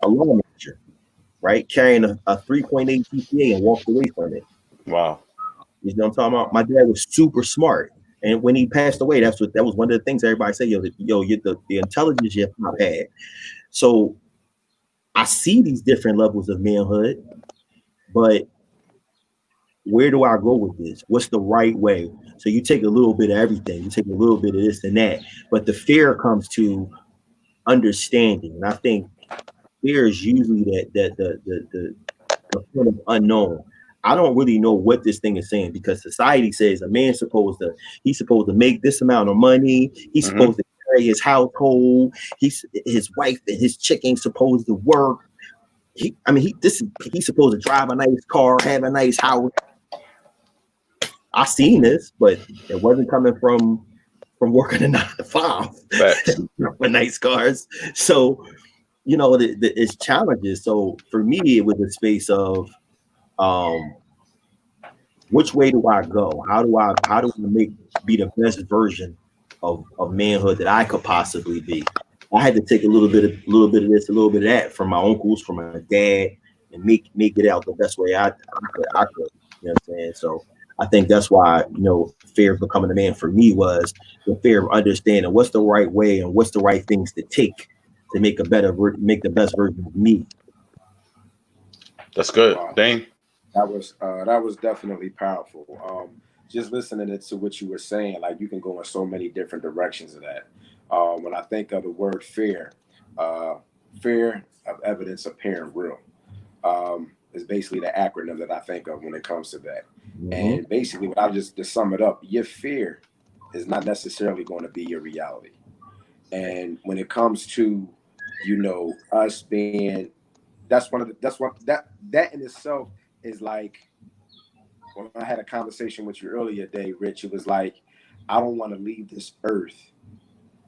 law major, right? Carrying a 3.8 GPA and walked away from it. Wow. You know what I'm talking about? My dad was super smart. And when he passed away, that was one of the things everybody say, the intelligence your father had. So I see these different levels of manhood, but where do I go with this? What's the right way? So you take a little bit of everything. You take a little bit of this and that, but the fear comes to understanding. And I think fear is usually the point of unknown. I don't really know what this thing is saying because society says a man's he's supposed to make this amount of money. He's Mm-hmm. supposed to carry his household. His wife and his chick ain't supposed to work. He's supposed to drive a nice car, have a nice house. I seen this, but it wasn't coming from working a 9 to 5 for nice cars. So, it's challenges. So for me, it was a space of which way do I go? How do I be the best version of manhood that I could possibly be? I had to take a little bit of this, a little bit of that from my uncles, from my dad, and make it out the best way I could. You know what I'm saying? So I think that's why, fear of becoming a man for me was the fear of understanding what's the right way and what's the right things to take to make the best version of me. That's good. Dane? That was definitely powerful. Just listening to what you were saying, like you can go in so many different directions of that. When I think of the word fear of evidence appearing real, is basically the acronym that I think of when it comes to that. Mm-hmm. And basically, what I just to sum it up, your fear is not necessarily going to be your reality. And when it comes to, us being, that in itself is like, when I had a conversation with you earlier today, Rich, it was like, I don't want to leave this earth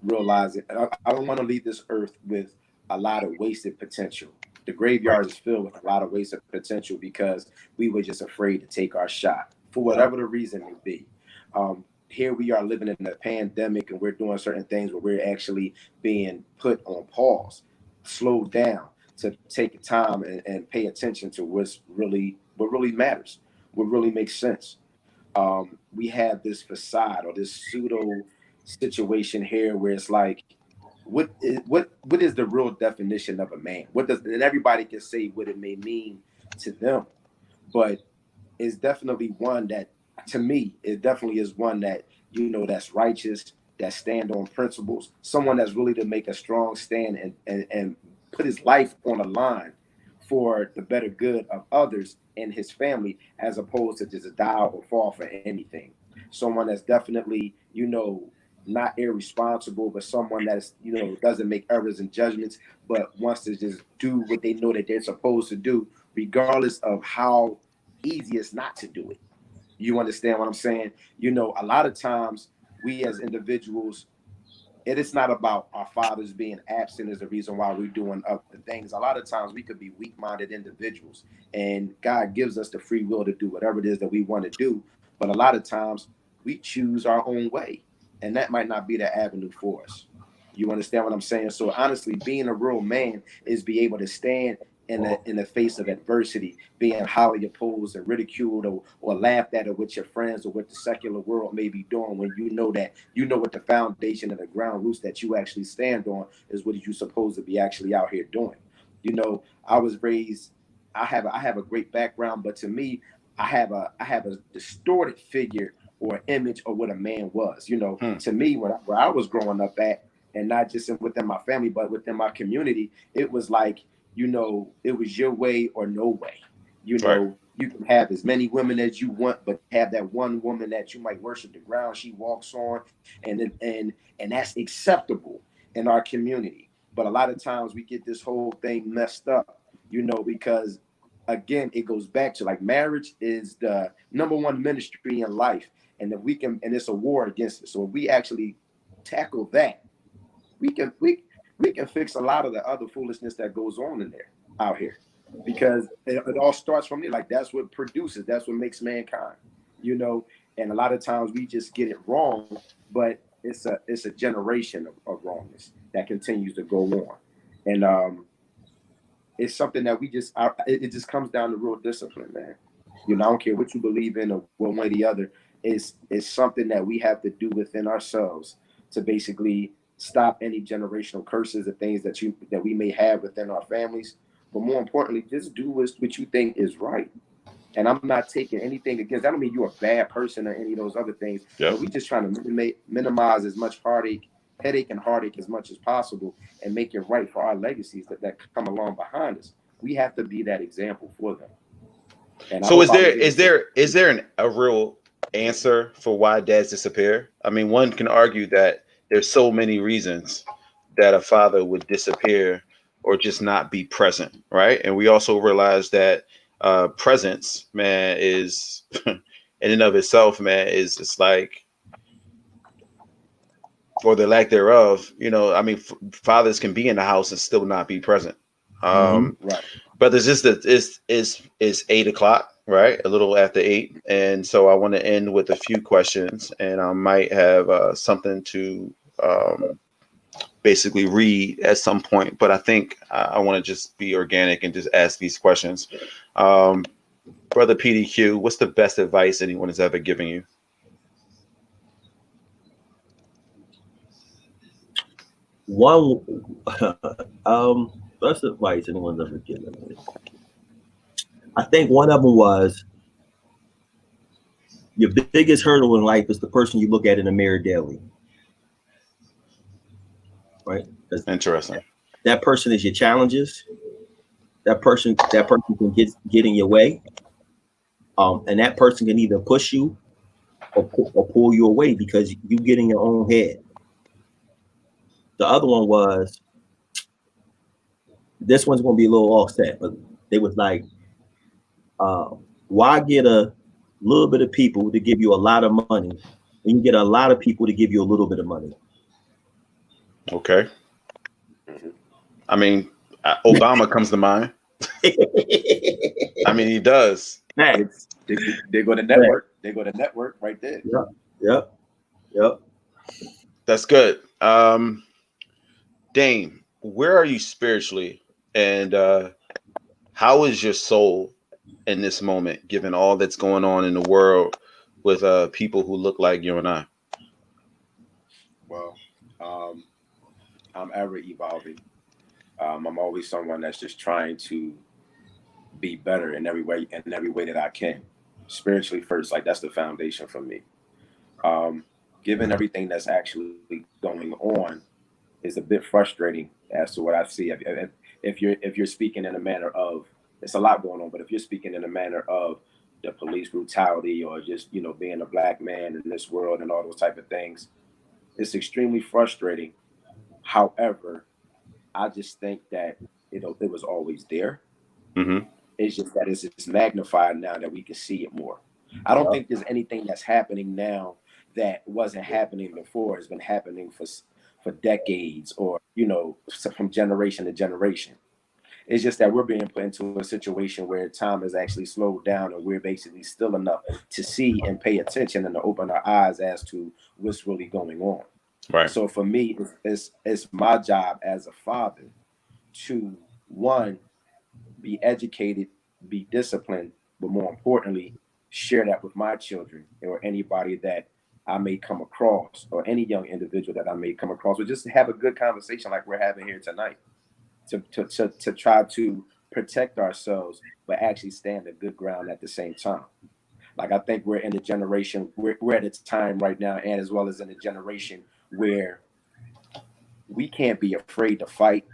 realizing, I don't want to leave this earth with a lot of wasted potential. The graveyard is filled with a lot of wasted potential because we were just afraid to take our shot for whatever the reason may be. Here we are living in a pandemic and we're doing certain things where we're actually being put on pause, slowed down to take time and pay attention to what really matters, what really makes sense. We have this facade or this pseudo situation here where it's like, what is the real definition of a man? And everybody can say what it may mean to them, but it's definitely one that, to me, it definitely is one that, that's righteous, that stand on principles, someone that's really to make a strong stand and put his life on the line for the better good of others and his family, as opposed to just die or fall for anything. Someone that's definitely, not irresponsible, but someone that's, doesn't make errors and judgments, but wants to just do what they know that they're supposed to do, regardless of how easy it's not to do it. You understand what I'm saying? A lot of times we as individuals, it is not about our fathers being absent is the reason why we're doing other things. A lot of times we could be weak-minded individuals, and God gives us the free will to do whatever it is that we want to do. But a lot of times we choose our own way, and that might not be the avenue for us. You understand what I'm saying? So honestly, being a real man is be able to stand in the face of adversity, being highly opposed and ridiculed or laughed at, or what your friends or what the secular world may be doing, when you know what the foundation and the ground roots that you actually stand on is what you supposed to be actually out here doing. I was raised, I have a great background, but to me, I have a distorted figure or image of what a man was. To me, where I was growing up at, and not just within my family, but within my community, it was like, it was your way or no way. Right. You can have as many women as you want, but have that one woman that you might worship the ground she walks on, and that's acceptable in our community. But a lot of times we get this whole thing messed up, because again, it goes back to, like, marriage is the number one ministry in life, and if we can, and it's a war against it. So if we actually tackle that, we can fix a lot of the other foolishness that goes on in there out here, because it all starts from there. Like, that's what produces, that's what makes mankind, and a lot of times we just get it wrong, but it's a generation of wrongness that continues to go on. And it's something that it just comes down to real discipline, man. I don't care what you believe in or one way or the other. It's something that we have to do within ourselves to basically stop any generational curses and things that we may have within our families. But more importantly, just do what you think is right. And I'm not taking anything against. I don't mean you're a bad person or any of those other things. Yep. But we just trying to minimize as much headache and heartache as much as possible, and make it right for our legacies that come along behind us. We have to be that example for them. And so is there a real answer for why dads disappear? I mean, one can argue that there's so many reasons that a father would disappear or just not be present, right? And we also realize that presence, man, is in and of itself, man, is it's like, or the lack thereof. I mean, fathers can be in the house and still not be present. right. But there's just that it's 8:00, right? A little after 8, and so I want to end with a few questions, and I might have something to basically read at some point. But I think I want to just be organic and just ask these questions. Brother PDQ, what's the best advice anyone has ever given you? One, best advice anyone's ever given me. I think one of them was, your biggest hurdle in life is the person you look at in the mirror daily. Right? Interesting. That person is your challenges. That person can get in your way. And that person can either push you or pull you away because you get in your own head. The other one was, this one's going to be a little offset, but they was like, why get a little bit of people to give you a lot of money when you get a lot of people to give you a little bit of money? Okay. I mean, Obama comes to mind. I mean, he does. They go to network. They go to network right there. Yep. That's good. Dame, where are you spiritually, and how is your soul in this moment, given all that's going on in the world with people who look like you and I? Well, I'm ever evolving. I'm always someone that's just trying to be better in every way that I can. Spiritually first, like, that's the foundation for me. given everything that's actually going on, is a bit frustrating as to what I see. If you're speaking in a manner of, it's a lot going on, but if you're speaking in a manner of the police brutality or just, you know, being a black man in this world and all those type of things, it's extremely frustrating. However, I just think that, you know, it was always there. Mm-hmm. It's just that it's just magnified now that we can see it more. I don't think there's anything that's happening now that wasn't happening before. It's been happening for decades, or, you know, from generation to generation. It's just that we're being put into a situation where time is actually slowed down, and we're basically still enough to see and pay attention and to open our eyes as to what's really going on. Right. So for me, it's my job as a father to, one, be educated, be disciplined, but more importantly, share that with my children or anybody that I may come across, or any young individual that I may come across, or just to have a good conversation like we're having here tonight, to try to protect ourselves, but actually stand a good ground at the same time. Like, I think we're in a generation, we're at a time right now, and as well as in a generation where we can't be afraid to fight,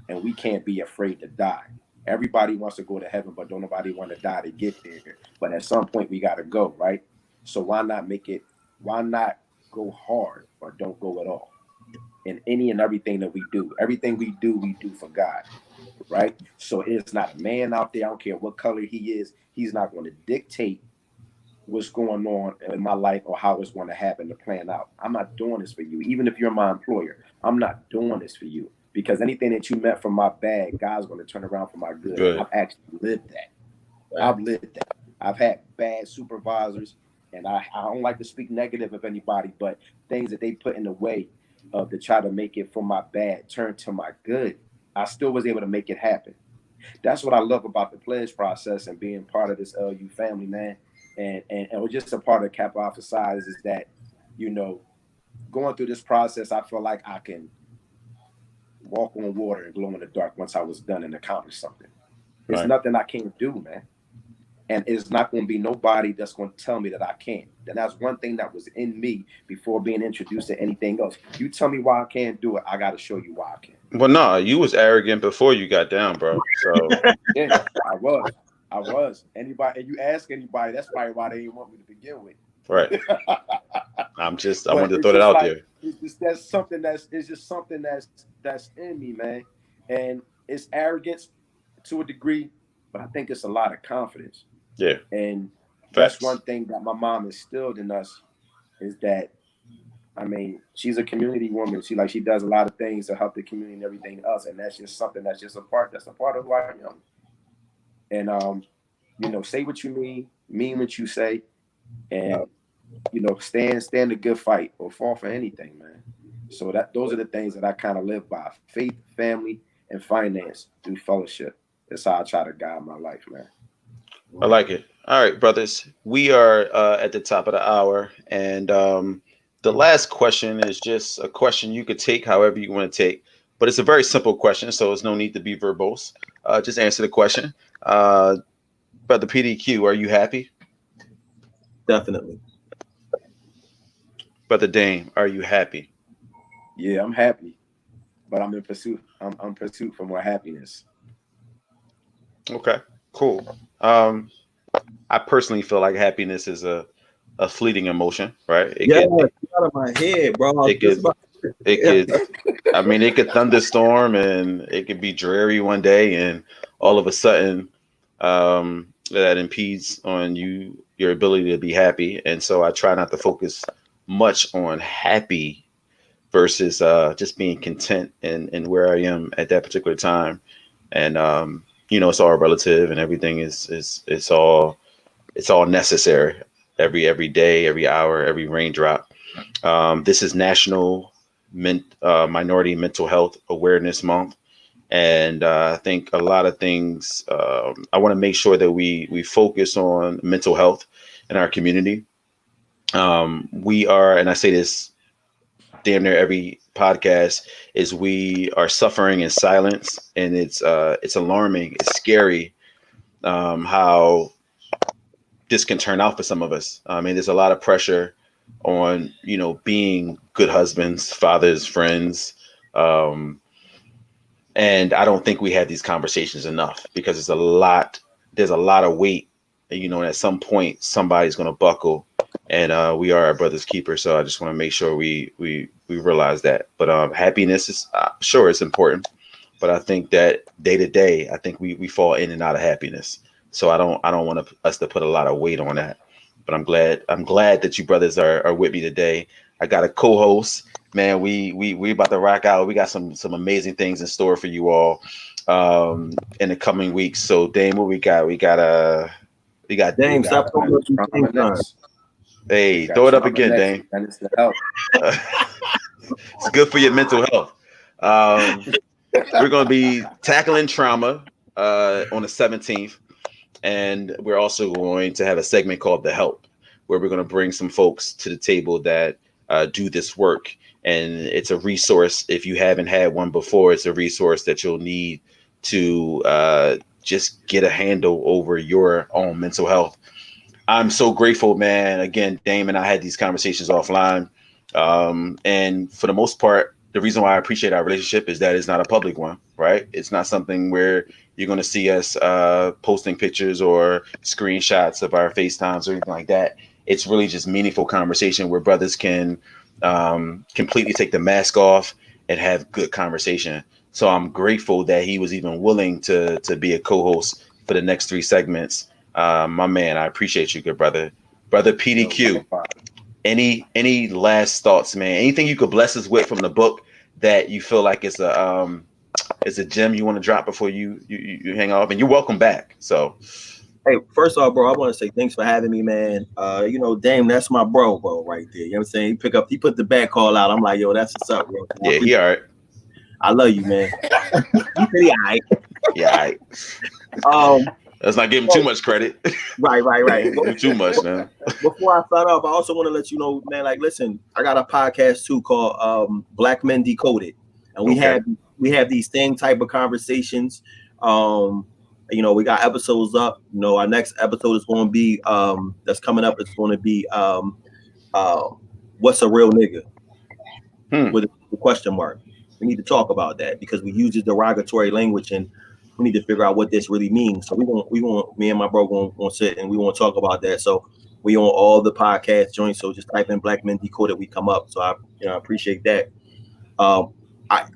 and we can't be afraid to die. Everybody wants to go to heaven, but don't nobody want to die to get there. But at some point we got to go, right? So why not go hard, or don't go at all in any and everything that we do? Everything we do for God, right? So it's not a man out there, I don't care what color he is, he's not going to dictate what's going on in my life or how it's going to happen to plan out. I'm not doing this for you. Even if you're my employer, I'm not doing this for you, because anything that you meant for my bad, God's going to turn around for my good. I've actually lived that. I've lived that. I've had bad supervisors, and I don't like to speak negative of anybody, but things that they put in the way of to try to make it for my bad turn to my good, I still was able to make it happen. That's what I love about the pledge process and being part of this LU family, man. And just a part of Kappa Alpha Psi is that, you know, going through this process, I feel like I can walk on water and glow in the dark once I was done and accomplished something. There's nothing I can't do, man. And it's not going to be nobody that's going to tell me that I can't. And that's one thing that was in me before being introduced to anything else. You tell me why I can't do it, I got to show you why I can. Well, nah, you was arrogant before you got down, bro. So yeah, I was. Anybody, and you ask anybody, that's probably why they didn't want me to begin with. Right. I wanted to throw that out there. It's just something that's in me, man. And it's arrogance to a degree, but I think it's a lot of confidence. Yeah. And Facts. That's one thing that my mom instilled in us, is that, I mean, she's a community woman. She does a lot of things to help the community and everything else. And that's just something that's a part of who I am. And you know, say what you mean what you say, and you know, stand a good fight or fall for anything, man. So those are the things that I kind of live by: faith, family, and finance through fellowship. That's how I try to guide my life, man. I like it. All right, brothers, we are at the top of the hour, and the last question is just a question you could take however you want to take, but it's a very simple question, so there's no need to be verbose. Just answer the question. Brother PDQ, are you happy? Definitely. Brother Dame, are you happy? Yeah, I'm happy, but I'm in pursuit. I'm pursuit for more happiness. Okay, cool. I personally feel like happiness is a fleeting emotion, right? Get out of my head, bro. It could. I mean, it could thunderstorm and it could be dreary one day, and all of a sudden, that impedes on your ability to be happy. And so I try not to focus much on happy versus just being content and where I am at that particular time. And you know, it's all relative, and everything it's all necessary. Every day, every hour, every raindrop. This is National Minority Mental Health Awareness Month, and I think a lot of things. I want to make sure that we focus on mental health in our community. We are, and I say this damn near every podcast, is we are suffering in silence, and it's alarming. It's scary how this can turn out for some of us. I mean, there's a lot of pressure on, being good husbands, fathers, friends. And I don't think we have these conversations enough because there's a lot of weight, and at some point somebody's going to buckle, and we are our brother's keeper. So I just want to make sure we realize that. But happiness is sure it's important, but I think that day to day, I think we fall in and out of happiness. So I don't want us to put a lot of weight on that. But I'm glad that you brothers are with me today. I got a co-host. Man, we about to rock out. We got some amazing things in store for you all in the coming weeks. So Dame, what we got? We got Dame, stop talking about your thing time. Hey, throw it up again, Dame. And it's the help. It's good for your mental health. We're going to be tackling trauma on the 17th. And we're also going to have a segment called The Help, where we're going to bring some folks to the table that do this work. And it's a resource. If you haven't had one before, it's a resource that you'll need to just get a handle over your own mental health. I'm so grateful, man. Again, Dame and I had these conversations offline. And for the most part, the reason why I appreciate our relationship is that it's not a public one, right? It's not something where you're going to see us posting pictures or screenshots of our FaceTimes or anything like that. It's really just meaningful conversation where brothers can completely take the mask off and have good conversation. So I'm grateful that he was even willing to be a co-host for the next 3 segments. My man, I appreciate you, good brother. Brother PDQ, any last thoughts, man? Anything you could bless us with from the book that you feel like is a gem you want to drop before you hang off? And you're welcome back. So, hey, first off, bro, I want to say thanks for having me, man. Dame, that's my bro, right there. You know what I'm saying? He put the back call out. I'm like, yo, that's what's up, bro. Yeah, he all right. I love you, man. He all right. Yeah, all right. Let's not give him too much credit. Right. Too much, man. Before I start off, I also want to let you know, man, like, listen, I got a podcast too called Black Men Decoded. And we have these same type of conversations. We got episodes up. Our next episode is going to be that's coming up. It's going to be what's a real nigga with a question mark. We need to talk about that because we use the derogatory language and we need to figure out what this really means. So me and my bro going to sit and we want to talk about that. So we on all the podcast joints. So just type in Black Men Decoded, we come up. So I appreciate that. I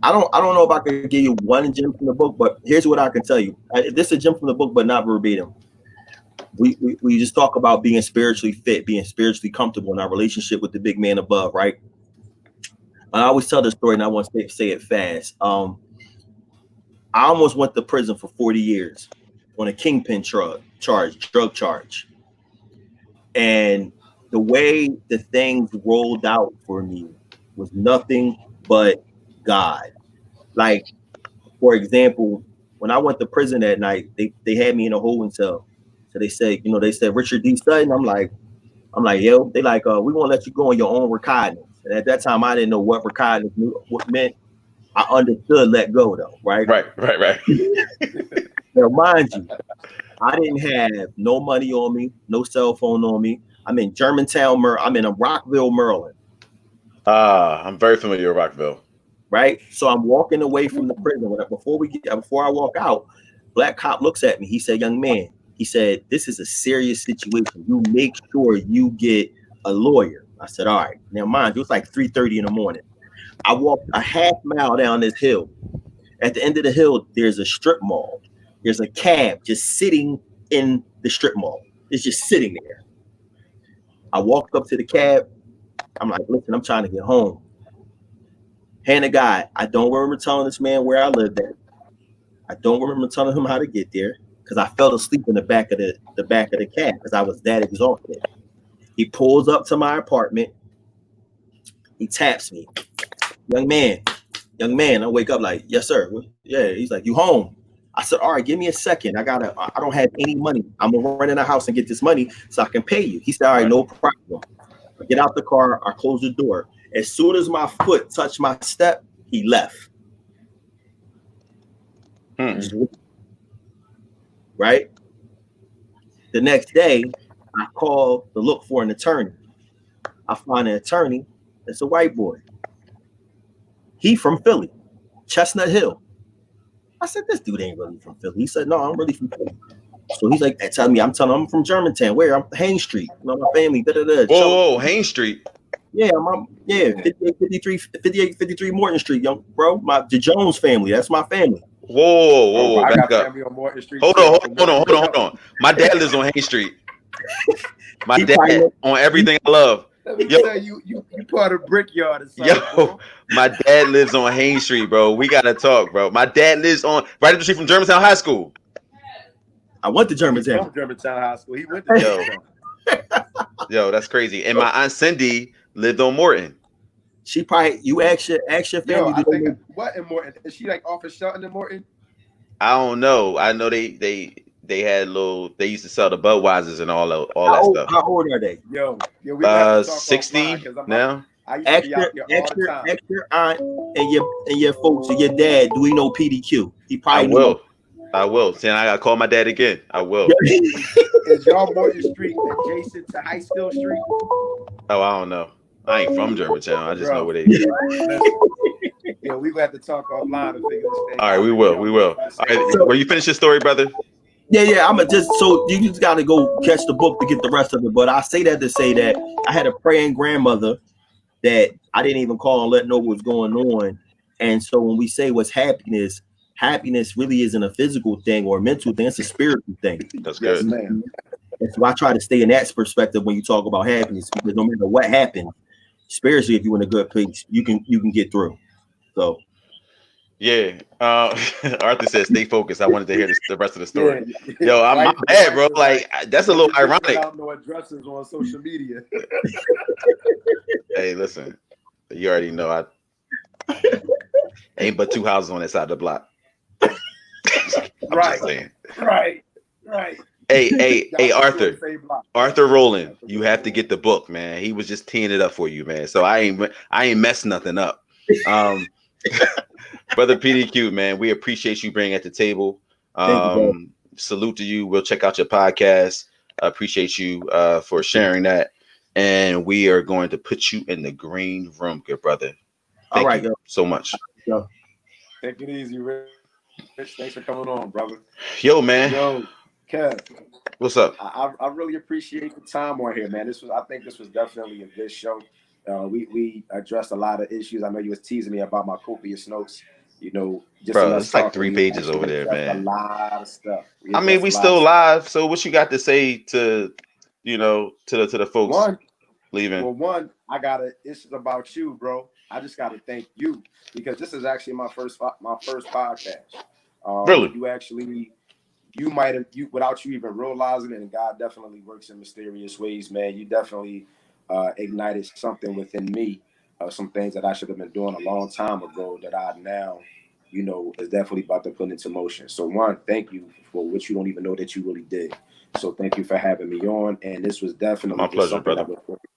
don't know if I could give you one gem from the book, but here's what I can tell you. This is a gem from the book, but not verbatim. We just talk about being spiritually fit, being spiritually comfortable in our relationship with the big man above, right? I always tell the story, and I want to say it fast. I almost went to prison for 40 years on a kingpin drug charge. And the way the things rolled out for me was nothing but God. Like, for example, when I went to prison that night, they had me in a holding cell. So they said, Richard D. Sutton. I'm like, yo, they like, we won't let you go on your own recognizance. And at that time, I didn't know what recognizance meant. I understood let go though, right? Right. Now, mind you, I didn't have no money on me, no cell phone on me. I'm in Germantown, I'm in Rockville, Maryland. I'm very familiar with Rockville. Right. So I'm walking away from the prison. Before I walk out, black cop looks at me. He said, young man, he said, this is a serious situation. You make sure you get a lawyer. I said, all right. Now, mind you, it was like 3:30 in the morning. I walked a half mile down this hill. At the end of the hill, there's a strip mall. There's a cab just sitting in the strip mall. It's just sitting there. I walked up to the cab. I'm like, listen, I'm trying to get home. Hand a guy. I don't remember telling this man where I lived at. I don't remember telling him how to get there because I fell asleep in the back of the cab because I was that exhausted. He pulls up to my apartment. He taps me. Young man. I wake up like, yes, sir. Yeah. He's like, you home? I said, all right, give me a second. I don't have any money. I'm gonna run in the house and get this money so I can pay you. He said, all right, no problem. I get out the car. I close the door. As soon as my foot touched my step, he left. Right? The next day, I called to look for an attorney. I find an attorney that's a white boy. He from Philly, Chestnut Hill. I said, this dude ain't really from Philly. He said, no, I'm really from Philly. So he's like, tell me, I'm telling him I'm from Germantown. Where? I'm Haynes Street. You know, my family. Whoa, Haynes Street. Yeah, 5853 Morton Street, young bro. The Jones family. That's my family. Whoa, I back got up. family on Morton Street. Hold on. My dad lives on Haynes Street. My dad on everything I love. Let me tell you part of Brickyard or something. Yo, my dad lives on Haynes Street, bro. We gotta talk, bro. My dad lives on right up the street from Germantown High School. I went to Germantown. He's from Germantown High School. He went to Germantown. Yo, that's crazy. And my aunt Cindy lived on Morton. She probably ask your family. Yo, I think what in Morton? Is she like off of Shelton in Morton? I don't know. I know they had they used to sell the Budweisers and all that stuff. How old are they? Yo, we have to talk 60 now. Ask your aunt and your folks and your dad. Do we know PDQ? He probably I will. Then I gotta call my dad again. I will. Is y'all Morton Street adjacent to High School Street? Oh, I don't know. I ain't from Germantown. I just know where they. Yeah, we gonna have to talk offline to figure this thing. All right, we will. All right, will you finish your story, brother? Yeah. I'm just so you just gotta go catch the book to get the rest of it. But I say that to say that I had a praying grandmother that I didn't even call and let know what was going on. And so when we say what's happiness really isn't a physical thing or a mental thing, it's a spiritual thing. That's good. Yes, man. And so I try to stay in that perspective when you talk about happiness, because no matter what happens, spiritually, if you're in a good place, you can get through. So yeah. Arthur says stay focused. I wanted to hear the rest of the story. Yeah. Yo, I'm my bad, bro. Like that's a little ironic. I don't know addresses on social media. Hey, listen, you already know I ain't but 2 houses on that side of the block. Right. Hey, Arthur Rowland, you have to get the book, man. He was just teeing it up for you, man. So I ain't messed nothing up. Brother PDQ, man, we appreciate you bringing at the table. Salute to you. We'll check out your podcast. I appreciate you for sharing that. And we are going to put you in the green room, good brother. Thank you so much. Take it easy, Rich. Thanks for coming on, brother. Yo, man. Yo, Kev. What's up? I really appreciate the time on here, man. I think this was definitely a good show. We addressed a lot of issues. I know you was teasing me about my copious notes. You know, just bro, it's like 3 pages over there, man. A lot of stuff. We still live. So what you got to say to the folks leaving? Well, this is about you, bro. I just got to thank you because this is actually my first podcast. Really? You might have, without you even realizing it, and God definitely works in mysterious ways, man. You definitely ignited something within me, some things that I should have been doing a long time ago that I now, is definitely about to put into motion. So one, thank you for what you don't even know that you really did. So thank you for having me on. And this was definitely my pleasure, brother.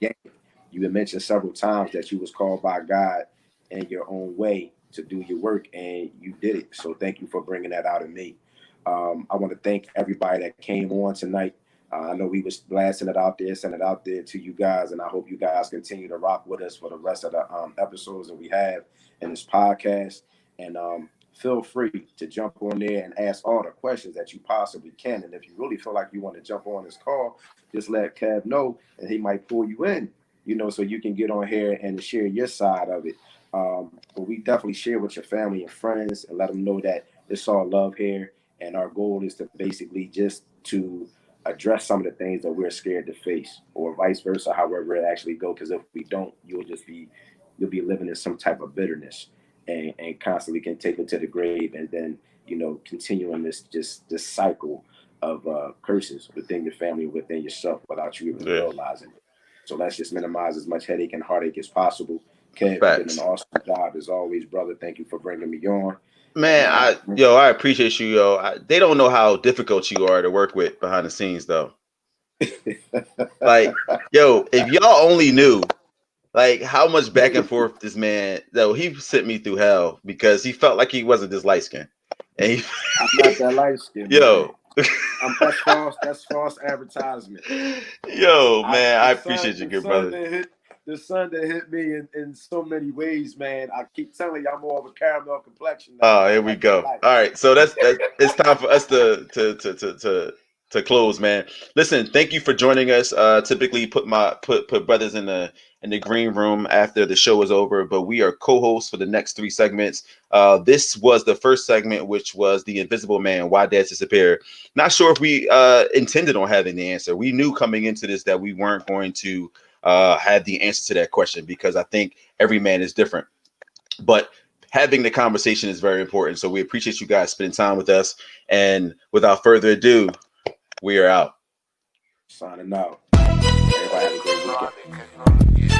You had mentioned several times that you was called by God in your own way to do your work, and you did it. So thank you for bringing that out of me. I want to thank everybody that came on tonight. I know we was blasting it out there, sending it out there to you guys, and I hope you guys continue to rock with us for the rest of the episodes that we have in this podcast. And feel free to jump on there and ask all the questions that you possibly can. And if you really feel like you want to jump on this call, just let Kev know, and he might pull you in, so you can get on here and share your side of it. But we definitely share with your family and friends and let them know that it's all love here. And our goal is to basically just to address some of the things that we're scared to face, or vice versa, however it actually go. Because if we don't, you'll be living in some type of bitterness and constantly can take it to the grave, and then continuing this cycle of curses within your family, within yourself, without you even realizing it. So let's just minimize as much headache and heartache as possible. Kev, you did an awesome job as always, brother. Thank you for bringing me on. Man, I appreciate you, yo. They don't know how difficult you are to work with behind the scenes, though. Like, yo, if y'all only knew, like, how much back and forth this man, though, he sent me through hell because he felt like he wasn't this light skinned. And I'm not that light skinned. Yo. That's false advertisement. Yo, man, I appreciate you, good brother. the sun that hit me in so many ways, man. I keep telling you, I'm more of a caramel complexion. Oh, here we go. All right, so that's it's time for us to close, man. Listen, thank you for joining us. Typically, put brothers in the green room after the show is over, but we are co-hosts for the next 3 segments. This was the first segment, which was the Invisible Man: Why Dads Disappear. Not sure if we intended on having the answer. We knew coming into this that we weren't going to have the answer to that question because I think every man is different. But having the conversation is very important. So we appreciate you guys spending time with us. And without further ado, we are out. Signing out. Everybody have a great weekend.